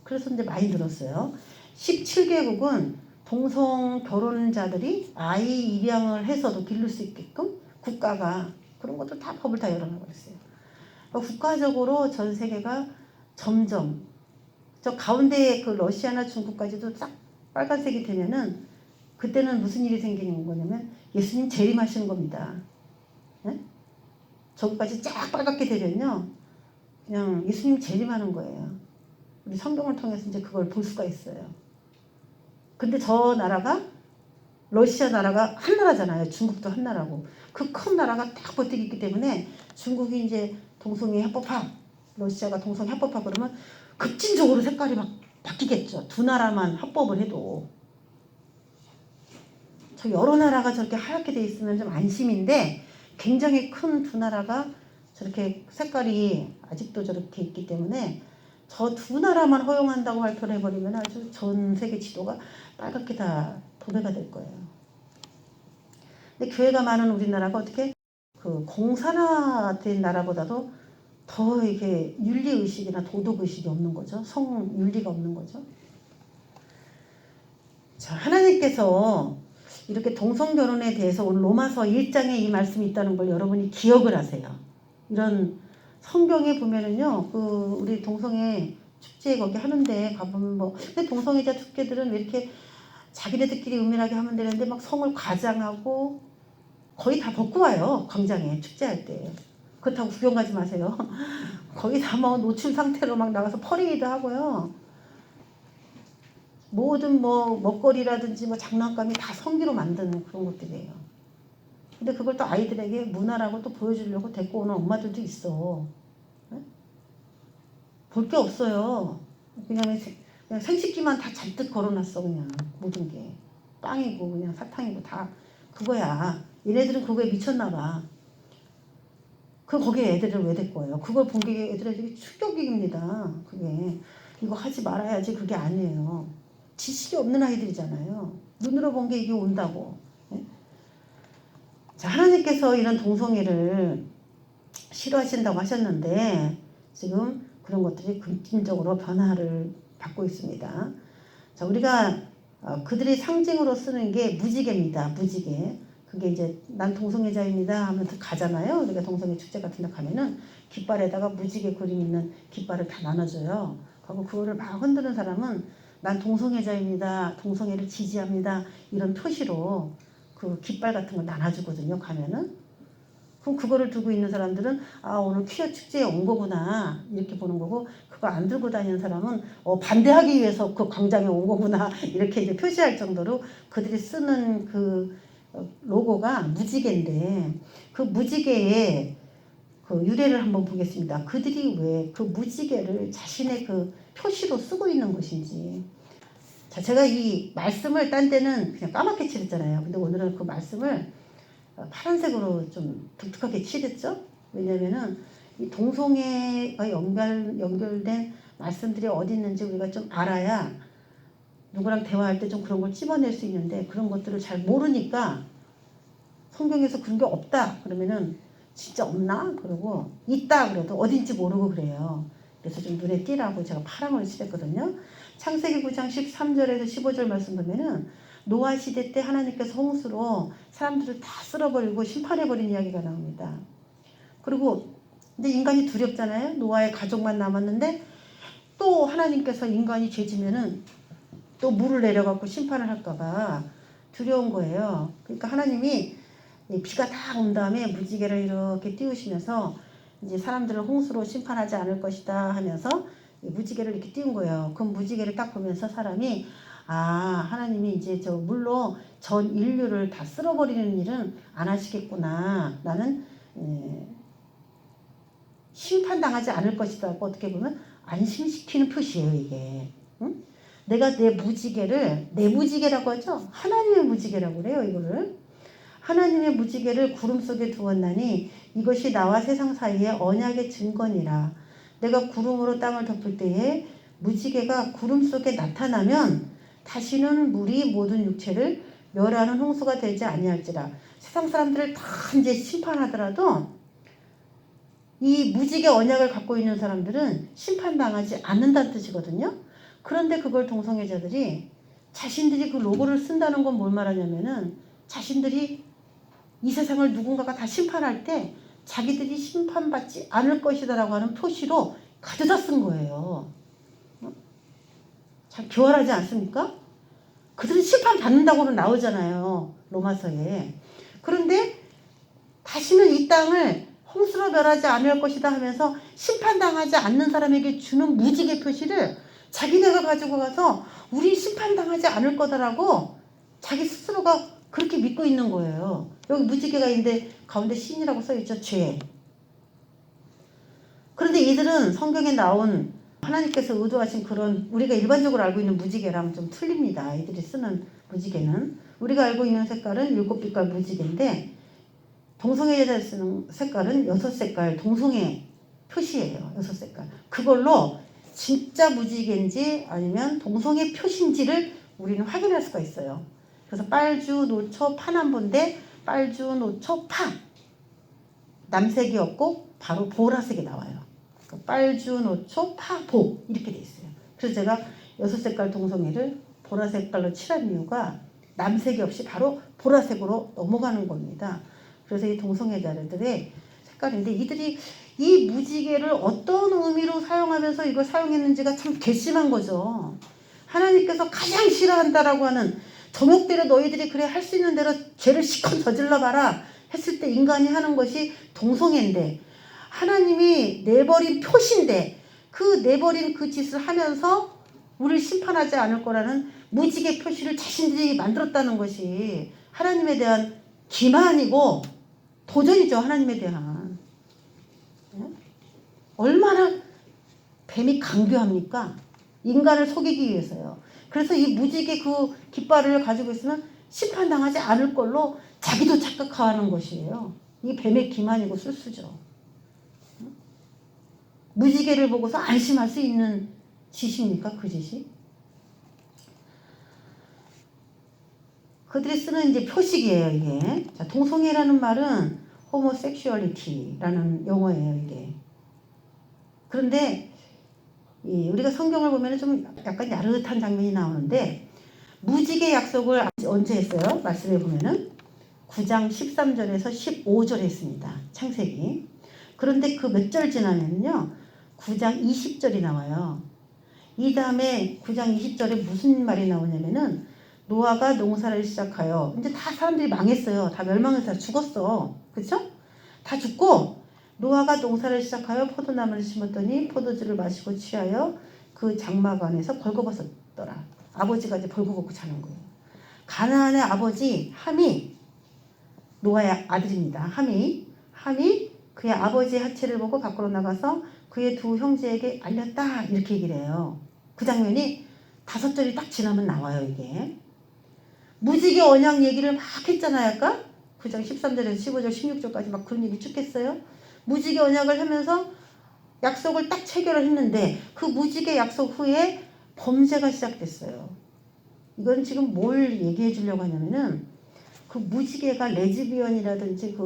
그래서 이제 많이 늘었어요. 17개국은 동성 결혼자들이 아이 입양을 해서도 기를 수 있게끔 국가가 그런 것도 다 법을 다 열어놔버렸어요. 그러니까 국가적으로 전 세계가 점점 저 가운데에 그 러시아나 중국까지도 딱 빨간색이 되면은 그때는 무슨 일이 생기는 거냐면 예수님 재림하시는 겁니다. 네? 저기까지 쫙 빨갛게 되면요, 그냥 예수님 재림하는 거예요. 우리 성경을 통해서 이제 그걸 볼 수가 있어요. 근데 저 나라가 러시아 나라가 한 나라잖아요. 중국도 한 나라고. 그 큰 나라가 딱 버티고 있기 때문에 중국이 이제 동성애 합법화, 러시아가 동성애 합법화 그러면 급진적으로 색깔이 막 바뀌겠죠. 두 나라만 합법을 해도. 저 여러 나라가 저렇게 하얗게 돼 있으면 좀 안심인데 굉장히 큰 두 나라가 저렇게 색깔이 아직도 저렇게 있기 때문에 저 두 나라만 허용한다고 발표를 해버리면 아주 전 세계 지도가 빨갛게 다 도배가 될 거예요. 근데 교회가 많은 우리나라가 어떻게 그 공산화된 나라보다도 더 이게 윤리의식이나 도덕의식이 없는 거죠. 성윤리가 없는 거죠. 자, 하나님께서 이렇게 동성결혼에 대해서 오늘 로마서 1장에 이 말씀이 있다는 걸 여러분이 기억을 하세요. 이런 성경에 보면은요, 그 우리 동성애 축제 거기 하는데 가보면 뭐, 근데 동성애자 축제들은 왜 이렇게 자기네들끼리 은밀하게 하면 되는데 막 성을 과장하고 거의 다 벗고 와요. 광장에 축제할 때. 그렇다고 구경 가지 마세요. 거의 다 뭐 노출 상태로 막 나가서 퍼레이드 하고요. 모든 뭐 먹거리라든지 뭐 장난감이 다 성기로 만드는 그런 것들이에요. 근데 그걸 또 아이들에게 문화라고 또 보여주려고 데리고 오는 엄마들도 있어. 네? 볼 게 없어요. 그냥 생식기만 다 잔뜩 걸어놨어. 그냥 모든 게 빵이고 그냥 사탕이고 다 그거야. 얘네들은 그거에 미쳤나 봐. 거기에 애들을 왜 데리고 와요? 그걸 본 게 애들에게 충격입니다. 그게 이거 하지 말아야지 그게 아니에요. 지식이 없는 아이들이잖아요. 눈으로 본 게 이게 온다고. 네? 자, 하나님께서 이런 동성애를 싫어하신다고 하셨는데 지금 그런 것들이 급진적으로 변화를 받고 있습니다. 자, 우리가 그들이 상징으로 쓰는 게 무지개입니다. 무지개. 그게 이제 난 동성애자입니다 하면서 가잖아요. 우리가 동성애 축제 같은 데 가면은 깃발에다가 무지개 그림 있는 깃발을 다 나눠줘요. 그리고 그거를 막 흔드는 사람은 난 동성애자입니다. 동성애를 지지합니다. 이런 표시로 그 깃발 같은 거 나눠주거든요. 가면은. 그럼 그거를 두고 있는 사람들은 아, 오늘 퀴어 축제에 온 거구나 이렇게 보는 거고, 그거 안 들고 다니는 사람은 반대하기 위해서 그 광장에 온 거구나 이렇게 이제 표시할 정도로 그들이 쓰는 그 로고가 무지개인데, 그 무지개에 그 유래를 한번 보겠습니다. 그들이 왜 그 무지개를 자신의 그 표시로 쓰고 있는 것인지. 자, 제가 이 말씀을 딴 때는 그냥 까맣게 칠했잖아요. 근데 오늘은 그 말씀을 파란색으로 좀 독특하게 칠했죠. 왜냐면은 이 동성애가 연결된 말씀들이 어디 있는지 우리가 좀 알아야 누구랑 대화할 때 좀 그런 걸 찝어낼 수 있는데, 그런 것들을 잘 모르니까 성경에서 그런 게 없다 그러면은 진짜 없나? 그러고 있다 그래도 어딘지 모르고 그래요. 그래서 좀 눈에 띄라고 제가 파랑을 칠했거든요. 창세기 9장 13절에서 15절 말씀 보면은 노아 시대 때 하나님께서 홍수로 사람들을 다 쓸어버리고 심판해버린 이야기가 나옵니다. 그리고 이제 인간이 두렵잖아요. 노아의 가족만 남았는데 또 하나님께서 인간이 죄지면은 또 물을 내려갖고 심판을 할까봐 두려운 거예요. 그러니까 하나님이 비가 다 온 다음에 무지개를 이렇게 띄우시면서 이제 사람들을 홍수로 심판하지 않을 것이다 하면서 무지개를 이렇게 띄운 거예요. 그 무지개를 딱 보면서 사람이 하나님이 이제 저 물로 전 인류를 다 쓸어버리는 일은 안 하시겠구나. 나는 심판당하지 않을 것이다. 어떻게 보면 안심시키는 표시예요, 이게. 응? 내가 내 무지개라고 하죠. 하나님의 무지개라고 그래요, 이거를. 하나님의 무지개를 구름 속에 두었나니 이것이 나와 세상 사이에 언약의 증거니라. 내가 구름으로 땅을 덮을 때에 무지개가 구름 속에 나타나면 다시는 물이 모든 육체를 멸하는 홍수가 되지 아니할지라. 세상 사람들을 다 이제 심판하더라도 이 무지개 언약을 갖고 있는 사람들은 심판당하지 않는다는 뜻이거든요. 그런데 그걸 동성애자들이 자신들이 그 로고를 쓴다는 건 뭘 말하냐면은 자신들이 이 세상을 누군가가 다 심판할 때 자기들이 심판받지 않을 것이다라고 하는 표시로 가져다 쓴 거예요. 참 교활하지 않습니까? 그들은 심판받는다고는 나오잖아요. 로마서에. 그런데 다시는 이 땅을 홍수로 멸하지 않을 것이다 하면서 심판당하지 않는 사람에게 주는 무지개 표시를 자기네가 가지고 가서 우리 심판당하지 않을 거다라고 자기 스스로가 그렇게 믿고 있는 거예요. 여기 무지개가 있는데 가운데 신이라고 써있죠. 죄. 그런데 이들은 성경에 나온 하나님께서 의도하신 그런 우리가 일반적으로 알고 있는 무지개랑 좀 틀립니다. 이들이 쓰는 무지개는. 우리가 알고 있는 색깔은 7빛깔 무지개인데 동성애자들 쓰는 색깔은 6색깔 동성애 표시예요. 6색깔. 그걸로 진짜 무지개인지 아니면 동성애 표시인지를 우리는 확인할 수가 있어요. 그래서 빨주, 노초, 파남보인데 빨주, 노초, 파. 남색이 없고 바로 보라색이 나와요. 빨주, 노초, 파, 보 이렇게 돼 있어요. 그래서 제가 6색깔 동성애를 보라색깔로 칠한 이유가 남색이 없이 바로 보라색으로 넘어가는 겁니다. 그래서 이 동성애자들의 색깔인데 이들이 이 무지개를 어떤 의미로 사용하면서 이걸 사용했는지가 참 괘씸한 거죠. 하나님께서 가장 싫어한다라고 하는 저목대로 너희들이 그래 할 수 있는 대로 죄를 실컷 저질러 봐라 했을 때 인간이 하는 것이 동성애인데 하나님이 내버린 표시인데 그 내버린 그 짓을 하면서 우리를 심판하지 않을 거라는 무지개 표시를 자신들이 만들었다는 것이 하나님에 대한 기만이고 도전이죠. 하나님에 대한. 얼마나 뱀이 강교합니까? 인간을 속이기 위해서요. 그래서 이 무지개 그 깃발을 가지고 있으면 심판당하지 않을 걸로 자기도 착각하는 것이에요. 이 뱀의 기만이고 술수죠. 무지개를 보고서 안심할 수 있는 짓입니까? 그 짓이? 그들이 쓰는 이제 표식이에요, 이게. 자, 동성애라는 말은 호모섹슈얼리티라는 용어예요, 이게. 그런데 우리가 성경을 보면 좀 약간 야릇한 장면이 나오는데 무지개 약속을 언제 했어요? 말씀해 보면은 9장 13절에서 15절에 했습니다. 창세기. 그런데 그 몇 절 지나면요. 9장 20절이 나와요. 이 다음에 9장 20절에 무슨 말이 나오냐면은 노아가 농사를 시작하여 이제 다 사람들이 망했어요. 다 멸망해서 죽었어. 그렇죠? 다 죽고 노아가 농사를 시작하여 포도나무를 심었더니 포도주를 마시고 취하여 그 장막 안에서 벌거벗었더라. 아버지가 이제 벌거벗고 자는 거예요. 가나안의 아버지 함이 노아의 아들입니다. 함이 그의 아버지의 하체를 보고 밖으로 나가서 그의 두 형제에게 알렸다 이렇게 얘기를 해요. 그 장면이 5절이 딱 지나면 나와요. 이게 무지개 언약 얘기를 막 했잖아요. 아까 9장 13절에서 15절 16절까지 막 그런 얘기 쭉 했어요. 무지개 언약을 하면서 약속을 딱 체결을 했는데 그 무지개 약속 후에 범죄가 시작됐어요. 이건 지금 뭘 얘기해 주려고 하냐면은 그 무지개가 레즈비언이라든지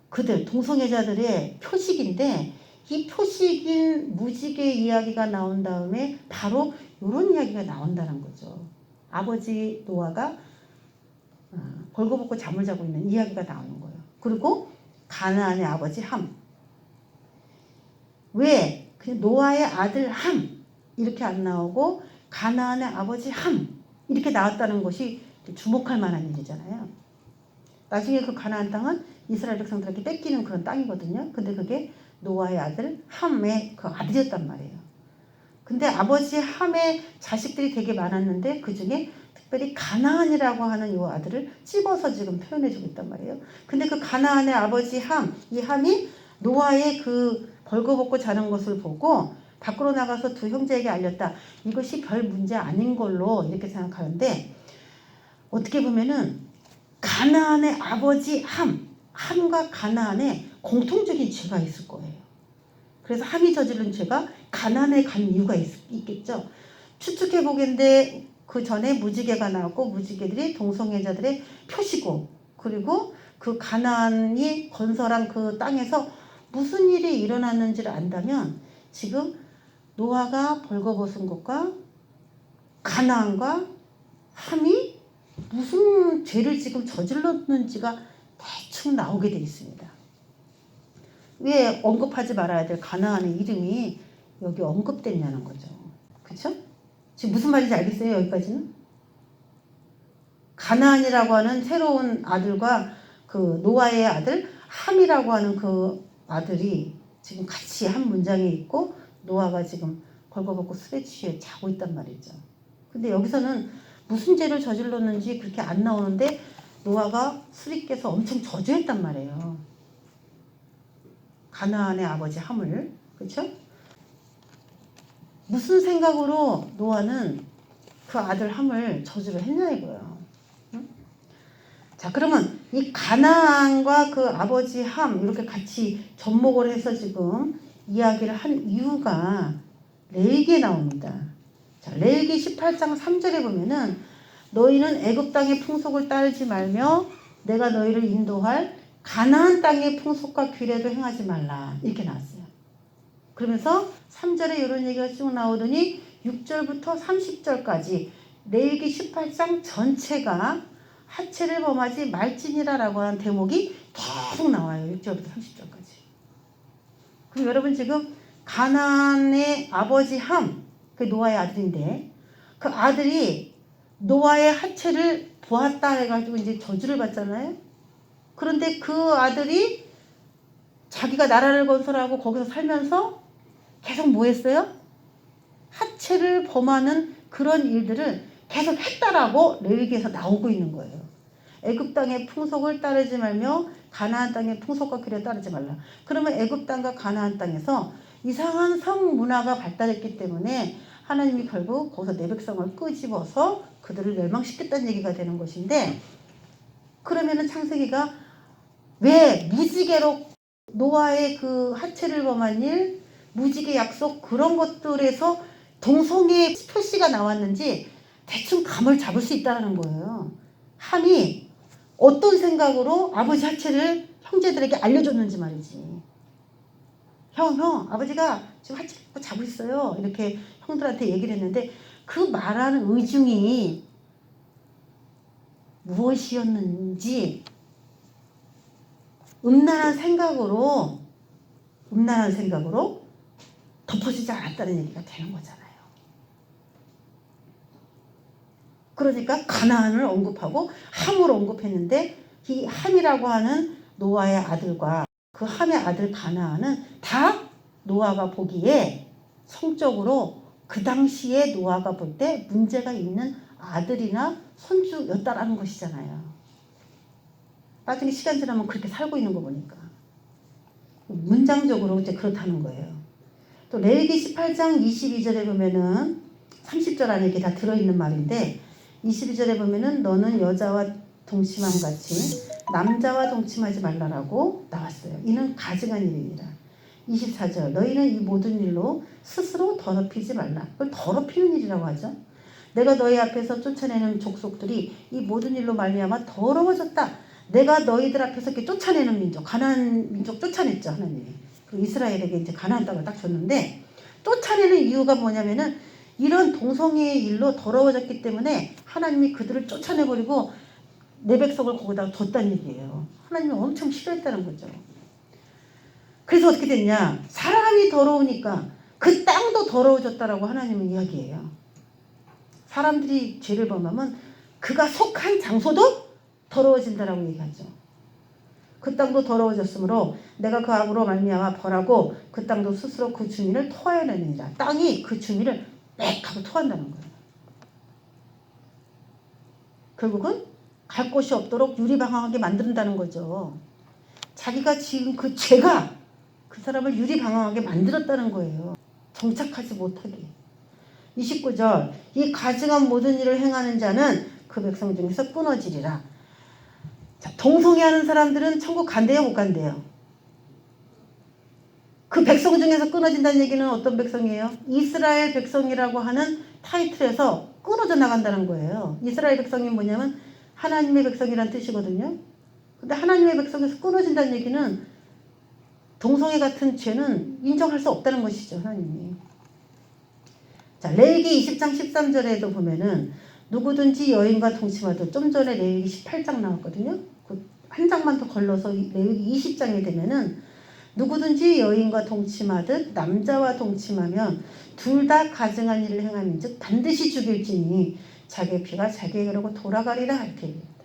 그들 동성애자들의 표식인데 이 표식인 무지개 이야기가 나온 다음에 바로 이런 이야기가 나온다는 거죠. 아버지 노아가 벌거벗고 잠을 자고 있는 이야기가 나오는 거예요. 그리고 가나안의 아버지 함. 왜? 그냥 노아의 아들 함 이렇게 안 나오고 가나안의 아버지 함 이렇게 나왔다는 것이 주목할 만한 일이잖아요. 나중에 그 가나안 땅은 이스라엘 백성들에게 뺏기는 그런 땅이거든요. 근데 그게 노아의 아들 함의 그 아들이었단 말이에요. 근데 아버지 함의 자식들이 되게 많았는데 그 중에 특별히 가나안이라고 하는 이 아들을 찝어서 지금 표현해주고 있단 말이에요. 근데 그 가나안의 아버지 함, 이 함이 노아의 그 벌거벗고 자는 것을 보고 밖으로 나가서 두 형제에게 알렸다. 이것이 별 문제 아닌 걸로 이렇게 생각하는데 어떻게 보면은 가나안의 아버지 함과 가나안에 공통적인 죄가 있을 거예요. 그래서 함이 저지른 죄가 가나안에 간 이유가 있겠죠. 추측해 보겠는데 그 전에 무지개가 나왔고 무지개들이 동성애자들의 표시고 그리고 그 가나안이 건설한 그 땅에서 무슨 일이 일어났는지를 안다면 지금 노아가 벌거벗은 것과 가나안과 함이 무슨 죄를 지금 저질렀는지가 대충 나오게 돼 있습니다. 왜 언급하지 말아야 될 가나안의 이름이 여기 언급됐냐는 거죠. 그렇죠? 지금 무슨 말인지 알겠어요? 여기까지는? 가나안이라고 하는 새로운 아들과 그 노아의 아들 함이라고 하는 그 아들이 지금 같이 한 문장에 있고 노아가 지금 벌거벗고 술에 취해 자고 있단 말이죠. 근데 여기서는 무슨 죄를 저질렀는지 그렇게 안 나오는데 노아가 술이 깨서 엄청 저주했단 말이에요. 가나안의 아버지 함을. 그렇죠? 무슨 생각으로 노아는 그 아들 함을 저주를 했냐 이거예요. 응? 자, 그러면 이 가나안과 그 아버지 함 이렇게 같이 접목을 해서 지금 이야기를 한 이유가 레위기에 나옵니다. 자, 레위기 18장 3절에 보면은 너희는 애굽 땅의 풍속을 따르지 말며 내가 너희를 인도할 가나안 땅의 풍속과 규례도 행하지 말라 이렇게 나왔어요. 그러면서 3절에 이런 얘기가 쭉 나오더니 6절부터 30절까지 레위기 18장 전체가 하체를 범하지 말지니라라고 하는 대목이 계속 나와요. 6절부터 30절까지. 그럼 여러분 지금 가나안의 아버지 함, 그 노아의 아들인데 그 아들이 노아의 하체를 보았다 해가지고 이제 저주를 받잖아요. 그런데 그 아들이 자기가 나라를 건설하고 거기서 살면서 계속 뭐 했어요? 하체를 범하는 그런 일들을 계속 했다라고 레위기에서 나오고 있는 거예요. 애굽 땅의 풍속을 따르지 말며 가나안 땅의 풍속과 규례를 따르지 말라. 그러면 애굽 땅과 가나안 땅에서 이상한 성 문화가 발달했기 때문에 하나님이 결국 거기서 내 백성을 끄집어서 그들을 멸망시켰다는 얘기가 되는 것인데 그러면은 창세기가 왜 무지개로 노아의 그 하체를 범한 일, 무지개 약속 그런 것들에서 동성애 표시가 나왔는지 대충 감을 잡을 수 있다는 거예요. 함이 어떤 생각으로 아버지 하체를 형제들에게 알려줬는지 말이지. 형, 아버지가 지금 하체 자고 있어요. 이렇게 형들한테 얘기를 했는데 그 말하는 의중이 무엇이었는지 음란한 생각으로 덮어지지 않았다는 얘기가 되는 거잖아요. 그러니까 가나안을 언급하고 함을 언급했는데 이 함이라고 하는 노아의 아들과 그 함의 아들 가나안은 다 노아가 보기에 성적으로 그 당시에 노아가 볼 때 문제가 있는 아들이나 손주였다라는 것이잖아요. 나중에 시간 지나면 그렇게 살고 있는 거 보니까 문장적으로 이제 그렇다는 거예요. 또 레위기 18장 22절에 보면은 30절 안에 이게 다 들어있는 말인데 22절에 보면은 너는 여자와 동침함 같이 남자와 동침하지 말라라고 나왔어요. 이는 가증한 일이니라. 24절 너희는 이 모든 일로 스스로 더럽히지 말라. 그걸 더럽히는 일이라고 하죠. 내가 너희 앞에서 쫓아내는 족속들이 이 모든 일로 말미암아 더러워졌다. 내가 너희들 앞에서 이렇게 쫓아내는 민족, 가나안 민족 쫓아냈죠 하나님이. 그리고 이스라엘에게 이제 가나안 땅을 딱 줬는데 쫓아내는 이유가 뭐냐면은 이런 동성애의 일로 더러워졌기 때문에 하나님이 그들을 쫓아내버리고 내 백성을 거기다가 뒀다는 얘기예요. 하나님이 엄청 싫어했다는 거죠. 그래서 어떻게 됐냐? 사람이 더러우니까 그 땅도 더러워졌다라고 하나님은 이야기해요. 사람들이 죄를 범하면 그가 속한 장소도 더러워진다라고 얘기하죠. 그 땅도 더러워졌으므로 내가 그 악으로 말미암아 벌하고 그 땅도 스스로 그 주민을 토하여내느니라. 땅이 그 주민을 빽 하고 토한다는 거예요. 결국은 갈 곳이 없도록 유리방황하게 만든다는 거죠. 자기가 지은 그 죄가 그 사람을 유리방황하게 만들었다는 거예요. 정착하지 못하게. 29절 이 가증한 모든 일을 행하는 자는 그 백성 중에서 끊어지리라. 자, 동성애하는 사람들은 천국 간대요, 못 간대요? 그 백성 중에서 끊어진다는 얘기는 어떤 백성이에요? 이스라엘 백성이라고 하는 타이틀에서 끊어져 나간다는 거예요. 이스라엘 백성이 뭐냐면 하나님의 백성이란 뜻이거든요. 근데 하나님의 백성에서 끊어진다는 얘기는 동성애 같은 죄는 인정할 수 없다는 것이죠, 하나님이. 자, 레위기 20장 13절에도 보면은 누구든지 여인과 동침하도 좀 전에 레위기 18장 나왔거든요. 그 한 장만 더 걸러서 레위기 20장에 되면은 누구든지 여인과 동침하듯 남자와 동침하면 둘 다 가증한 일을 행하는즉 반드시 죽일지니 자기의 피가 자기에게로 돌아가리라 이렇게 얘기합니다.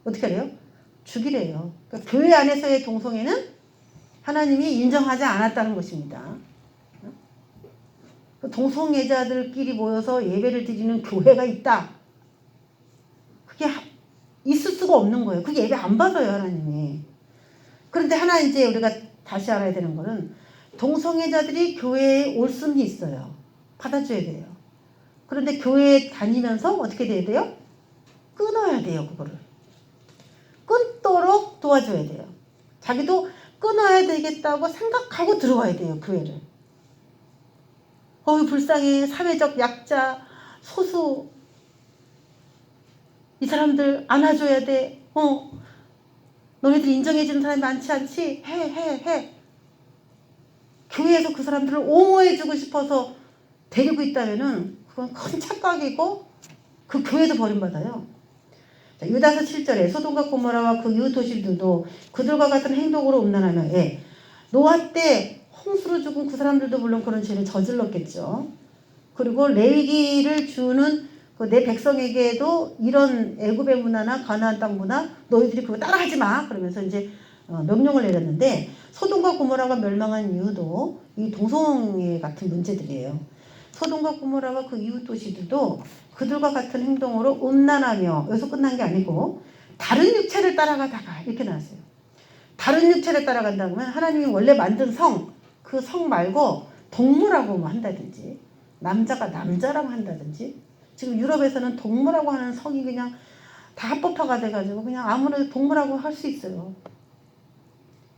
어떻게 해요? 죽이래요. 그러니까 교회 안에서의 동성애는 하나님이 인정하지 않았다는 것입니다. 동성애자들끼리 모여서 예배를 드리는 교회가 있다. 그게 있을 수가 없는 거예요. 그게 예배 안 받아요, 하나님이. 그런데 하나 이제 우리가 다시 알아야 되는 거는 동성애자들이 교회에 올 수는 있어요. 받아줘야 돼요. 그런데 교회에 다니면서 어떻게 돼야 돼요? 끊어야 돼요, 그거를. 끊도록 도와줘야 돼요. 자기도 끊어야 되겠다고 생각하고 들어와야 돼요, 교회를. 불쌍해. 사회적 약자, 소수. 이 사람들 안아줘야 돼. 너희들 인정해주는 사람이 많지 않지? 해. 교회에서 그 사람들을 옹호해주고 싶어서 데리고 있다면은 그건 큰 착각이고 그 교회도 버림받아요. 자, 유다서 7절에 소돔과 고모라와 그 이웃 도시들도 그들과 같은 행동으로 음란하며 노아 때 홍수로 죽은 그 사람들도 물론 그런 죄를 저질렀겠죠. 그리고 레위기를 주는 그 내 백성에게도 이런 애굽의 문화나 가나안 땅 문화 너희들이 그거 따라하지 마 그러면서 이제 명령을 내렸는데 소돔과 고모라가 멸망한 이유도 이 동성애 같은 문제들이에요. 소돔과 고모라와 그 이웃 도시들도 그들과 같은 행동으로 음란하며 여기서 끝난 게 아니고 다른 육체를 따라가다가 이렇게 나왔어요. 다른 육체를 따라간다면 하나님이 원래 만든 그 성 말고 동물하고 한다든지 남자가 남자랑 한다든지 지금 유럽에서는 동물하고 하는 성이 그냥 다 합법화가 돼가지고 그냥 아무래도 동물하고 할 수 있어요.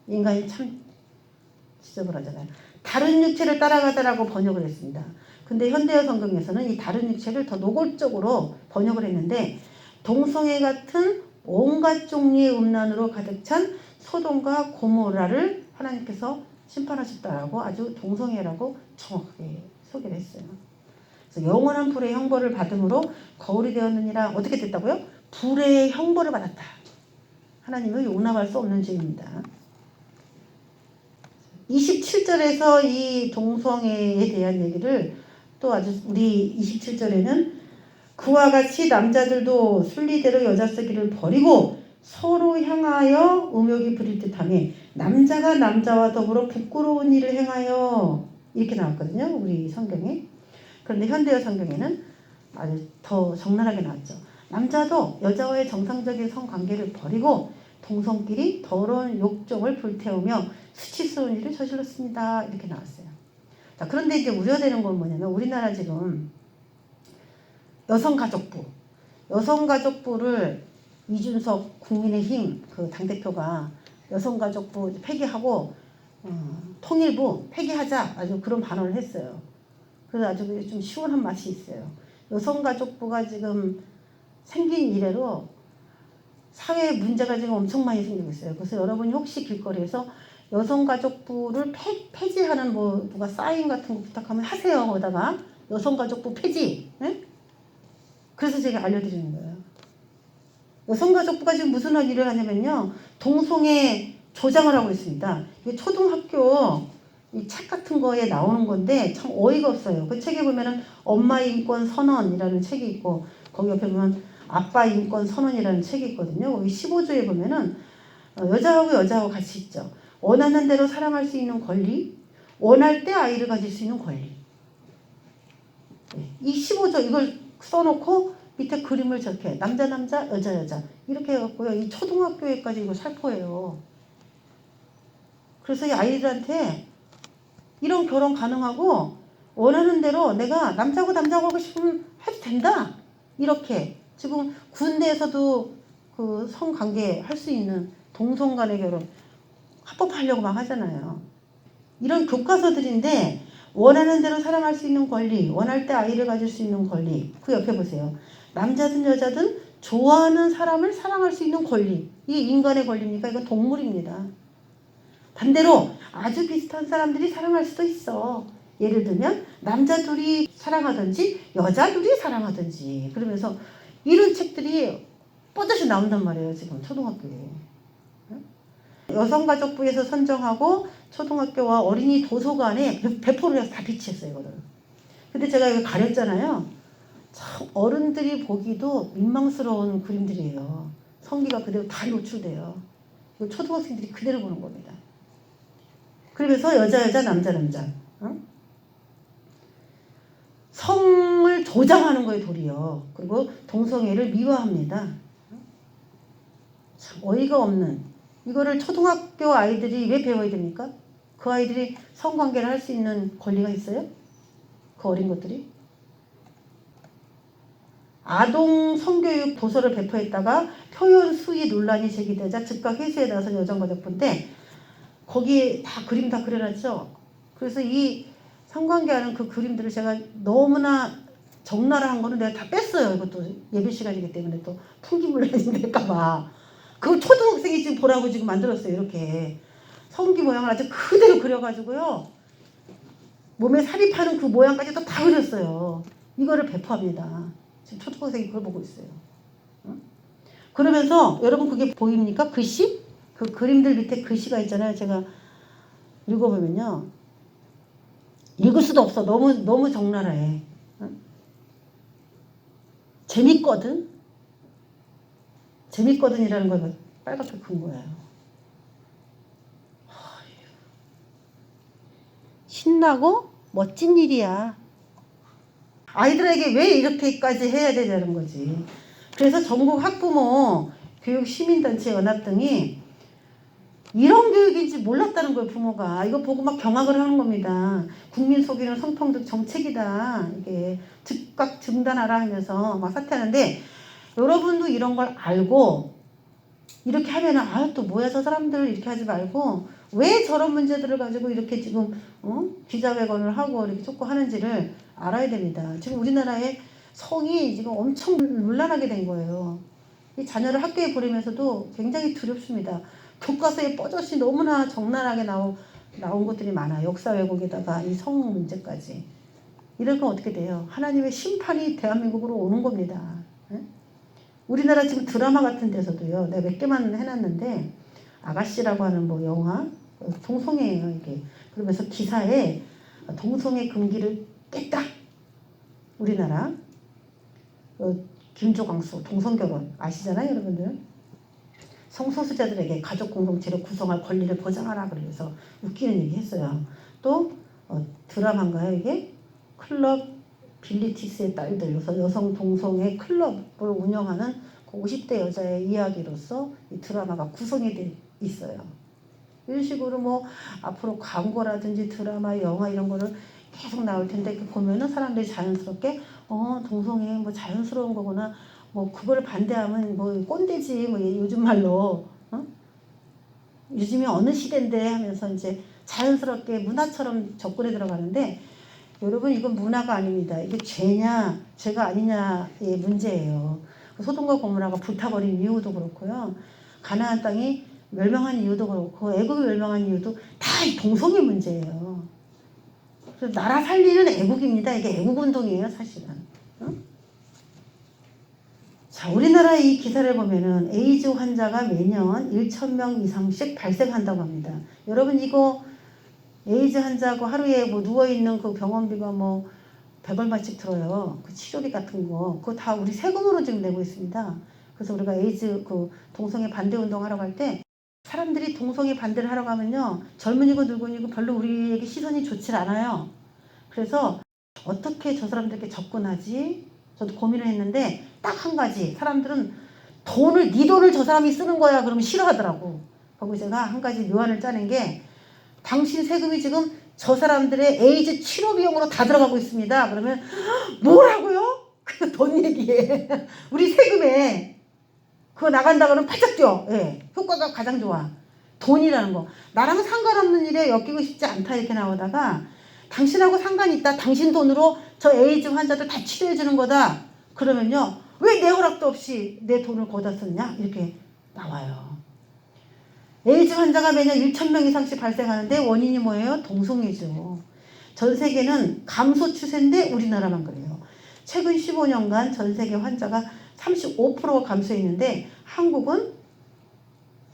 인간이 참 지저분하잖아요. 다른 육체를 따라가다라고 번역을 했습니다. 근데 현대어 성경에서는 이 다른 육체를 더 노골적으로 번역을 했는데 동성애 같은 온갖 종류의 음란으로 가득 찬 소돔과 고모라를 하나님께서 심판하셨다라고 아주 동성애라고 정확하게 소개를 했어요. 그래서 영원한 불의 형벌을 받음으로 거울이 되었느니라. 어떻게 됐다고요? 불의 형벌을 받았다. 하나님은 용납할 수 없는 죄입니다. 27절에서 이 동성애에 대한 얘기를 또 아주 우리 27절에는 그와 같이 남자들도 순리대로 여자 쓰기를 버리고 서로 향하여 음욕이 부릴 듯하며 남자가 남자와 더불어 부끄러운 일을 행하여 이렇게 나왔거든요. 우리 성경에. 그런데 현대어 성경에는 아주 더 적나라하게 나왔죠. 남자도 여자와의 정상적인 성관계를 버리고 동성끼리 더러운 욕정을 불태우며 수치스러운 일을 저질렀습니다. 이렇게 나왔어요. 자, 그런데 이제 우려되는 건 뭐냐면 우리나라 지금 여성가족부를 이준석 국민의힘 그 당대표가 여성가족부 폐기하고 통일부 폐기하자 아주 그런 발언을 했어요. 그래서 아주 좀 시원한 맛이 있어요. 여성가족부가 지금 생긴 이래로 사회에 문제가 지금 엄청 많이 생기고 있어요. 그래서 여러분이 혹시 길거리에서 여성가족부를 폐지하는 누가 사인 같은 거 부탁하면 하세요. 거기다가 여성가족부 폐지. 네? 그래서 제가 알려드리는 거예요. 여성가족부가 지금 무슨 일을 하냐면요. 동성애 조장을 하고 있습니다. 이게 초등학교 이 책 같은 거에 나오는 건데 참 어이가 없어요. 그 책에 보면은 엄마 인권 선언이라는 책이 있고 거기 옆에 보면 아빠 인권 선언이라는 책이 있거든요. 거기 15조에 보면은 여자하고 같이 있죠. 원하는 대로 사랑할 수 있는 권리, 원할 때 아이를 가질 수 있는 권리. 이 15조 이걸 써놓고 밑에 그림을 저렇게 남자 여자 이렇게 해갖고요. 이 초등학교에까지 이거 살포해요. 그래서 이 아이들한테 이런 결혼 가능하고 원하는 대로 내가 남자고 하고 싶으면 해도 된다. 이렇게 지금 군대에서도 그 성관계 할 수 있는 동성 간의 결혼 합법하려고 막 하잖아요. 이런 교과서들인데 원하는 대로 사랑할 수 있는 권리, 원할 때 아이를 가질 수 있는 권리. 그 옆에 보세요. 남자든 여자든 좋아하는 사람을 사랑할 수 있는 권리. 이게 인간의 권리입니까? 이건 동물입니다. 반대로 아주 비슷한 사람들이 사랑할 수도 있어. 예를 들면 남자 둘이 사랑하든지 여자 둘이 사랑하든지 그러면서 이런 책들이 뻗어서 나온단 말이에요. 지금 초등학교에. 여성가족부에서 선정하고 초등학교와 어린이 도서관에 배포를 해서 다 비치했어요. 이거를. 근데 제가 이거 가렸잖아요. 참 어른들이 보기도 민망스러운 그림들이에요. 성기가 그대로 다 노출돼요. 이거 초등학생들이 그대로 보는 겁니다. 그러면서 여자 남자 성을 조장하는 거예요. 도리어. 그리고 동성애를 미화합니다. 참 어이가 없는 이거를 초등학교 아이들이 왜 배워야 됩니까? 그 아이들이 성관계를 할 수 있는 권리가 있어요? 그 어린 것들이? 아동 성교육 도서를 배포했다가 표현 수위 논란이 제기되자 즉각 회수에 나선 여성가족부인데 거기에 다 그림 다 그려놨죠. 그래서 이 성관계하는 그 그림들을 제가 너무나 적나라한 거는 내가 다 뺐어요. 이것도 예배 시간이기 때문에 또 풍기물란이 될까봐. 그거 초등학생이 지금 보라고 지금 만들었어요. 이렇게 성기 모양을 아주 그대로 그려가지고요. 몸에 삽입하는 그 모양까지도 다 그렸어요. 이거를 배포합니다. 지금 초등학생이 그걸 보고 있어요. 그러면서 여러분 그게 보입니까? 글씨? 그 그림들 밑에 글씨가 있잖아요. 제가 읽어보면요. 읽을 수도 없어. 너무 적나라해. 재밌거든이라는 걸 빨갛게 큰 거예요. 신나고 멋진 일이야. 아이들에게 왜 이렇게까지 해야 되냐는 거지. 그래서 전국 학부모 교육 시민단체 연합 등이 이런 교육인지 몰랐다는 거예요. 부모가. 이거 보고 막 경악을 하는 겁니다. 국민 속이는 성평등 정책이다. 이게 즉각 중단하라 하면서 막 사퇴하는데 여러분도 이런 걸 알고 이렇게 하면은 또 뭐야 저 사람들 이렇게 하지 말고 왜 저런 문제들을 가지고 이렇게 지금 기자회견을 하고 이렇게 촉구하는지를 알아야 됩니다. 지금 우리나라의 성이 지금 엄청 문란하게 된 거예요. 이 자녀를 학교에 보내면서도 굉장히 두렵습니다. 교과서에 뻗어시 너무나 적나라하게 나온 것들이 많아요. 역사 왜곡에다가 이 성 문제까지. 이럴 건 어떻게 돼요? 하나님의 심판이 대한민국으로 오는 겁니다. 우리나라 지금 드라마 같은 데서도요. 내가 몇 개만 해놨는데 아가씨라고 하는 뭐 영화 동성애예요 이게. 그러면서 기사에 동성애 금기를 깼다. 우리나라 김조광수 동성결혼 아시잖아요 여러분들. 성소수자들에게 가족 공동체를 구성할 권리를 보장하라 그러면서 웃기는 얘기 했어요. 또 드라마인가요 이게? 클럽 빌리티스의 딸들 여성 동성애 클럽을 운영하는 그 50대 여자의 이야기로서 이 드라마가 구성이 돼 있어요. 이런 식으로 뭐 앞으로 광고라든지 드라마, 영화 이런 거를 계속 나올 텐데 보면은 사람들이 자연스럽게 동성애 뭐 자연스러운 거구나. 뭐 그걸 반대하면 뭐 꼰대지 뭐 요즘 말로 요즘이 어느 시대인데 하면서 이제 자연스럽게 문화처럼 접근해 들어가는데 여러분 이건 문화가 아닙니다. 이게 죄냐 죄가 아니냐의 문제예요. 소돔과 고모라가 불타버린 이유도 그렇고요. 가나안 땅이 멸망한 이유도 그렇고 애국이 멸망한 이유도 다 동성애 문제예요. 그래서 나라 살리는 애국입니다. 이게 애국운동이에요 사실은. 자, 우리나라 이 기사를 보면은 에이즈 환자가 매년 1,000명 이상씩 발생한다고 합니다. 여러분 이거 에이즈 환자고 하루에 뭐 누워있는 그 병원비가 뭐 100얼마씩 들어요. 그 치료비 같은 거. 그거 다 우리 세금으로 지금 내고 있습니다. 그래서 우리가 에이즈 그 동성애 반대 운동 하러 갈 때 사람들이 동성애 반대를 하러 가면요. 젊은이고 늙은이고 별로 우리에게 시선이 좋질 않아요. 그래서 어떻게 저 사람들에게 접근하지? 저도 고민을 했는데 딱 한 가지. 사람들은 네 돈을 저 사람이 쓰는 거야. 그러면 싫어하더라고. 그리고 제가 한 가지 묘안을 짜낸 게 당신 세금이 지금 저 사람들의 에이즈 치료 비용으로 다 들어가고 있습니다. 그러면 뭐라고요? 그 돈 얘기해. 우리 세금에 그거 나간다 그러면 팔짝 뛰어. 예. 효과가 가장 좋아. 돈이라는 거. 나랑 상관없는 일에 엮이고 싶지 않다 이렇게 나오다가 당신하고 상관이 있다. 당신 돈으로 저 에이즈 환자들 다 치료해 주는 거다. 그러면요. 왜 내 허락도 없이 내 돈을 거기다 썼냐? 이렇게 나와요. 에이즈 환자가 매년 1,000명 이상씩 발생하는데 원인이 뭐예요? 동성애죠. 전 세계는 감소 추세인데 우리나라만 그래요. 최근 15년간 전 세계 환자가 35%가 감소했는데 한국은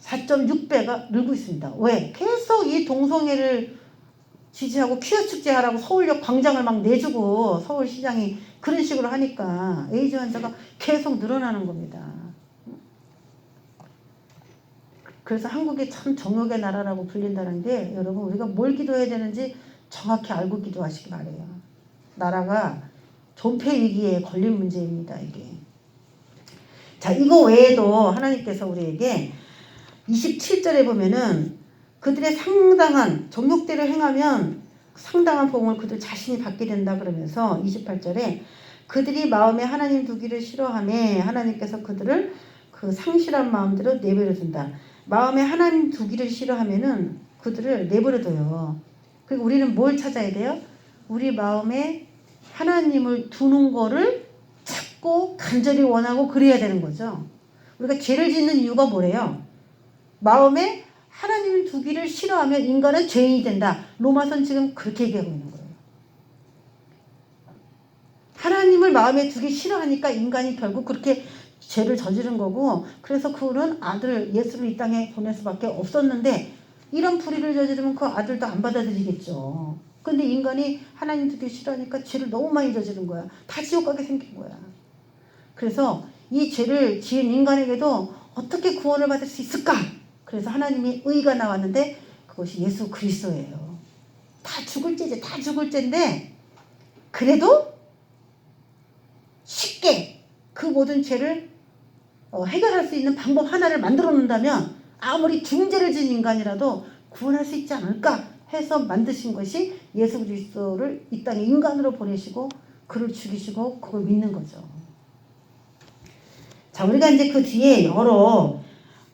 4.6배가 늘고 있습니다. 왜? 계속 이 동성애를 지지하고 퀴어 축제하라고 서울역 광장을 막 내주고 서울시장이 그런 식으로 하니까 에이즈 환자가 계속 늘어나는 겁니다. 그래서 한국이 참 정욕의 나라라고 불린다는 게 여러분 우리가 뭘 기도해야 되는지 정확히 알고 기도하시기 바래요. 나라가 존폐 위기에 걸린 문제입니다. 이게. 자, 이거 외에도 하나님께서 우리에게 27절에 보면은 그들의 상당한 정욕대로 행하면 상당한 복을 그들 자신이 받게 된다 그러면서 28절에 그들이 마음에 하나님 두기를 싫어하며 하나님께서 그들을 그 상실한 마음대로 내버려 둔다. 마음에 하나님 두기를 싫어하면은 그들을 내버려둬요. 그리고 우리는 뭘 찾아야 돼요? 우리 마음에 하나님을 두는 거를 찾고 간절히 원하고 그래야 되는 거죠. 우리가 죄를 짓는 이유가 뭐래요? 마음에 하나님을 두기를 싫어하면 인간은 죄인이 된다. 로마서는 지금 그렇게 얘기하고 있는 거예요. 하나님을 마음에 두기 싫어하니까 인간이 결국 그렇게 죄를 저지른 거고 그래서 그는 아들 예수를 이 땅에 보낼 수밖에 없었는데 이런 불의를 저지르면 그 아들도 안 받아들이겠죠. 근데 인간이 하나님 두기 싫어하니까 죄를 너무 많이 저지른 거야. 다 지옥 가게 생긴 거야. 그래서 이 죄를 지은 인간에게도 어떻게 구원을 받을 수 있을까? 그래서 하나님의 의가 나왔는데 그것이 예수 그리스도예요. 다 죽을 죄지, 다 죽을 죄인데 그래도 쉽게 그 모든 죄를 해결할 수 있는 방법 하나를 만들어 놓는다면 아무리 중죄를 지은 인간이라도 구원할 수 있지 않을까 해서 만드신 것이 예수 그리스도를 이 땅에 인간으로 보내시고 그를 죽이시고 그걸 믿는 거죠. 자, 우리가 이제 그 뒤에 여러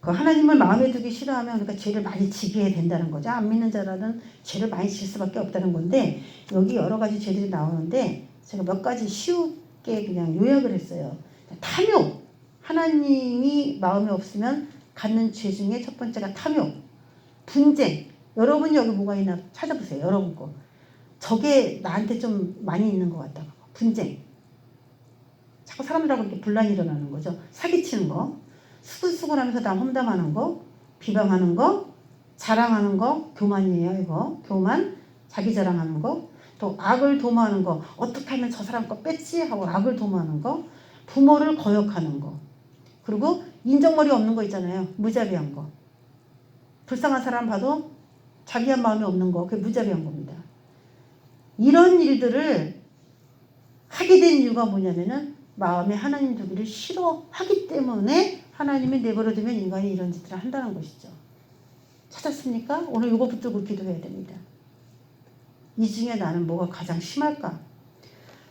그 하나님을 마음에 두기 싫어하면 우리가 죄를 많이 지게 된다는 거죠. 안 믿는 자라는 죄를 많이 질 수밖에 없다는 건데 여기 여러 가지 죄들이 나오는데 제가 몇 가지 쉽게 그냥 요약을 했어요. 탐욕. 하나님이 마음에 없으면 갖는 죄 중에 첫 번째가 탐욕. 분쟁. 여러분이 여기 뭐가 있나 찾아보세요. 여러분 거. 저게 나한테 좀 많이 있는 것 같다. 분쟁. 자꾸 사람들하고 이렇게 분란이 일어나는 거죠. 사기치는 거. 수근수근하면서 남 험담하는 거, 비방하는 거, 자랑하는 거, 교만이에요. 이거 교만, 자기 자랑하는 거, 또 악을 도모하는 거, 어떻게 하면 저 사람 거 뺐지 하고 악을 도모하는 거, 부모를 거역하는 거, 그리고 인정머리 없는 거 있잖아요. 무자비한 거. 불쌍한 사람 봐도 자기한 마음이 없는 거, 그게 무자비한 겁니다. 이런 일들을 하게 된 이유가 뭐냐면은 마음에 하나님 두기를 싫어하기 때문에 하나님이 내버려두면 인간이 이런 짓을 한다는 것이죠. 찾았습니까? 오늘 이거 붙들고 기도해야 됩니다. 이 중에 나는 뭐가 가장 심할까?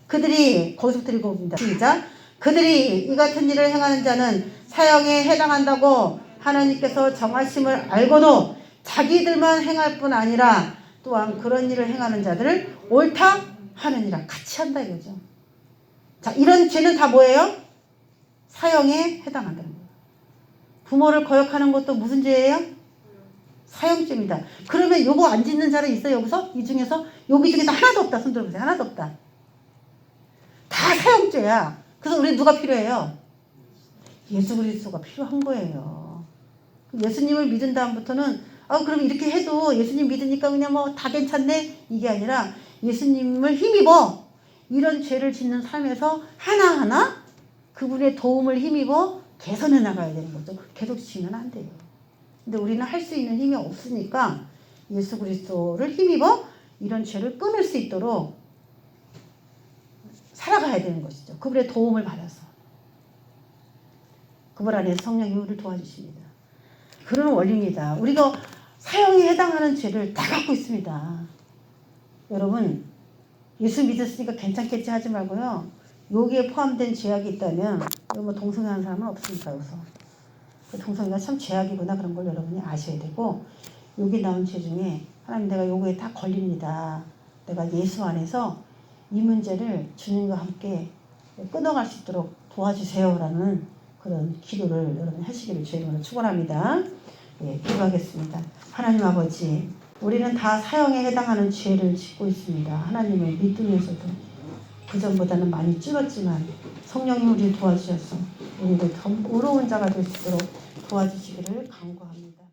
그들이 거기서부터 읽어봅니다. 시작. 그들이 이 같은 일을 행하는 자는 사형에 해당한다고 하나님께서 정하심을 알고도 자기들만 행할 뿐 아니라 또한 그런 일을 행하는 자들을 옳다 하느니라. 같이 한다 이거죠. 자, 이런 죄는 다 뭐예요? 사형에 해당한다는 거예요. 부모를 거역하는 것도 무슨 죄예요? 사형죄입니다. 그러면 요거 안 짓는 자는 있어요? 여기서? 이 중에서? 여기 중에서 하나도 없다. 손 들어보세요. 하나도 없다. 다 사형죄야. 그래서 우리 누가 필요해요? 예수 그리스도가 필요한 거예요. 예수님을 믿은 다음부터는 그럼 이렇게 해도 예수님 믿으니까 그냥 뭐 다 괜찮네 이게 아니라 예수님을 힘입어 이런 죄를 짓는 삶에서 하나하나 그분의 도움을 힘입어 개선해 나가야 되는 거죠. 계속 지면 안 돼요. 근데 우리는 할 수 있는 힘이 없으니까 예수 그리스도를 힘입어 이런 죄를 끊을 수 있도록 살아가야 되는 것이죠. 그분의 도움을 받아서. 그분 안에서 성령이 우리를 도와주십니다. 그런 원리입니다. 우리가 사형에 해당하는 죄를 다 갖고 있습니다. 여러분 예수 믿었으니까 괜찮겠지 하지 말고요. 여기에 포함된 죄악이 있다면 뭐 동성애하는 사람은 없으니까 여기서. 동성애가 참 죄악이구나 그런 걸 여러분이 아셔야 되고 여기 나온 죄 중에 하나님 내가 요거에 다 걸립니다. 내가 예수 안에서 이 문제를 주님과 함께 끊어갈 수 있도록 도와주세요라는 그런 기도를 여러분이 하시기를 주님으로 축원합니다. 예, 기도하겠습니다. 하나님 아버지, 우리는 다 사형에 해당하는 죄를 짓고 있습니다. 하나님을 믿으면서도 그전보다는 많이 줄었지만 성령님 우리를 도와주셔서 우리를 더 의로운 자가 될 수 있도록 도와주시기를 간구합니다.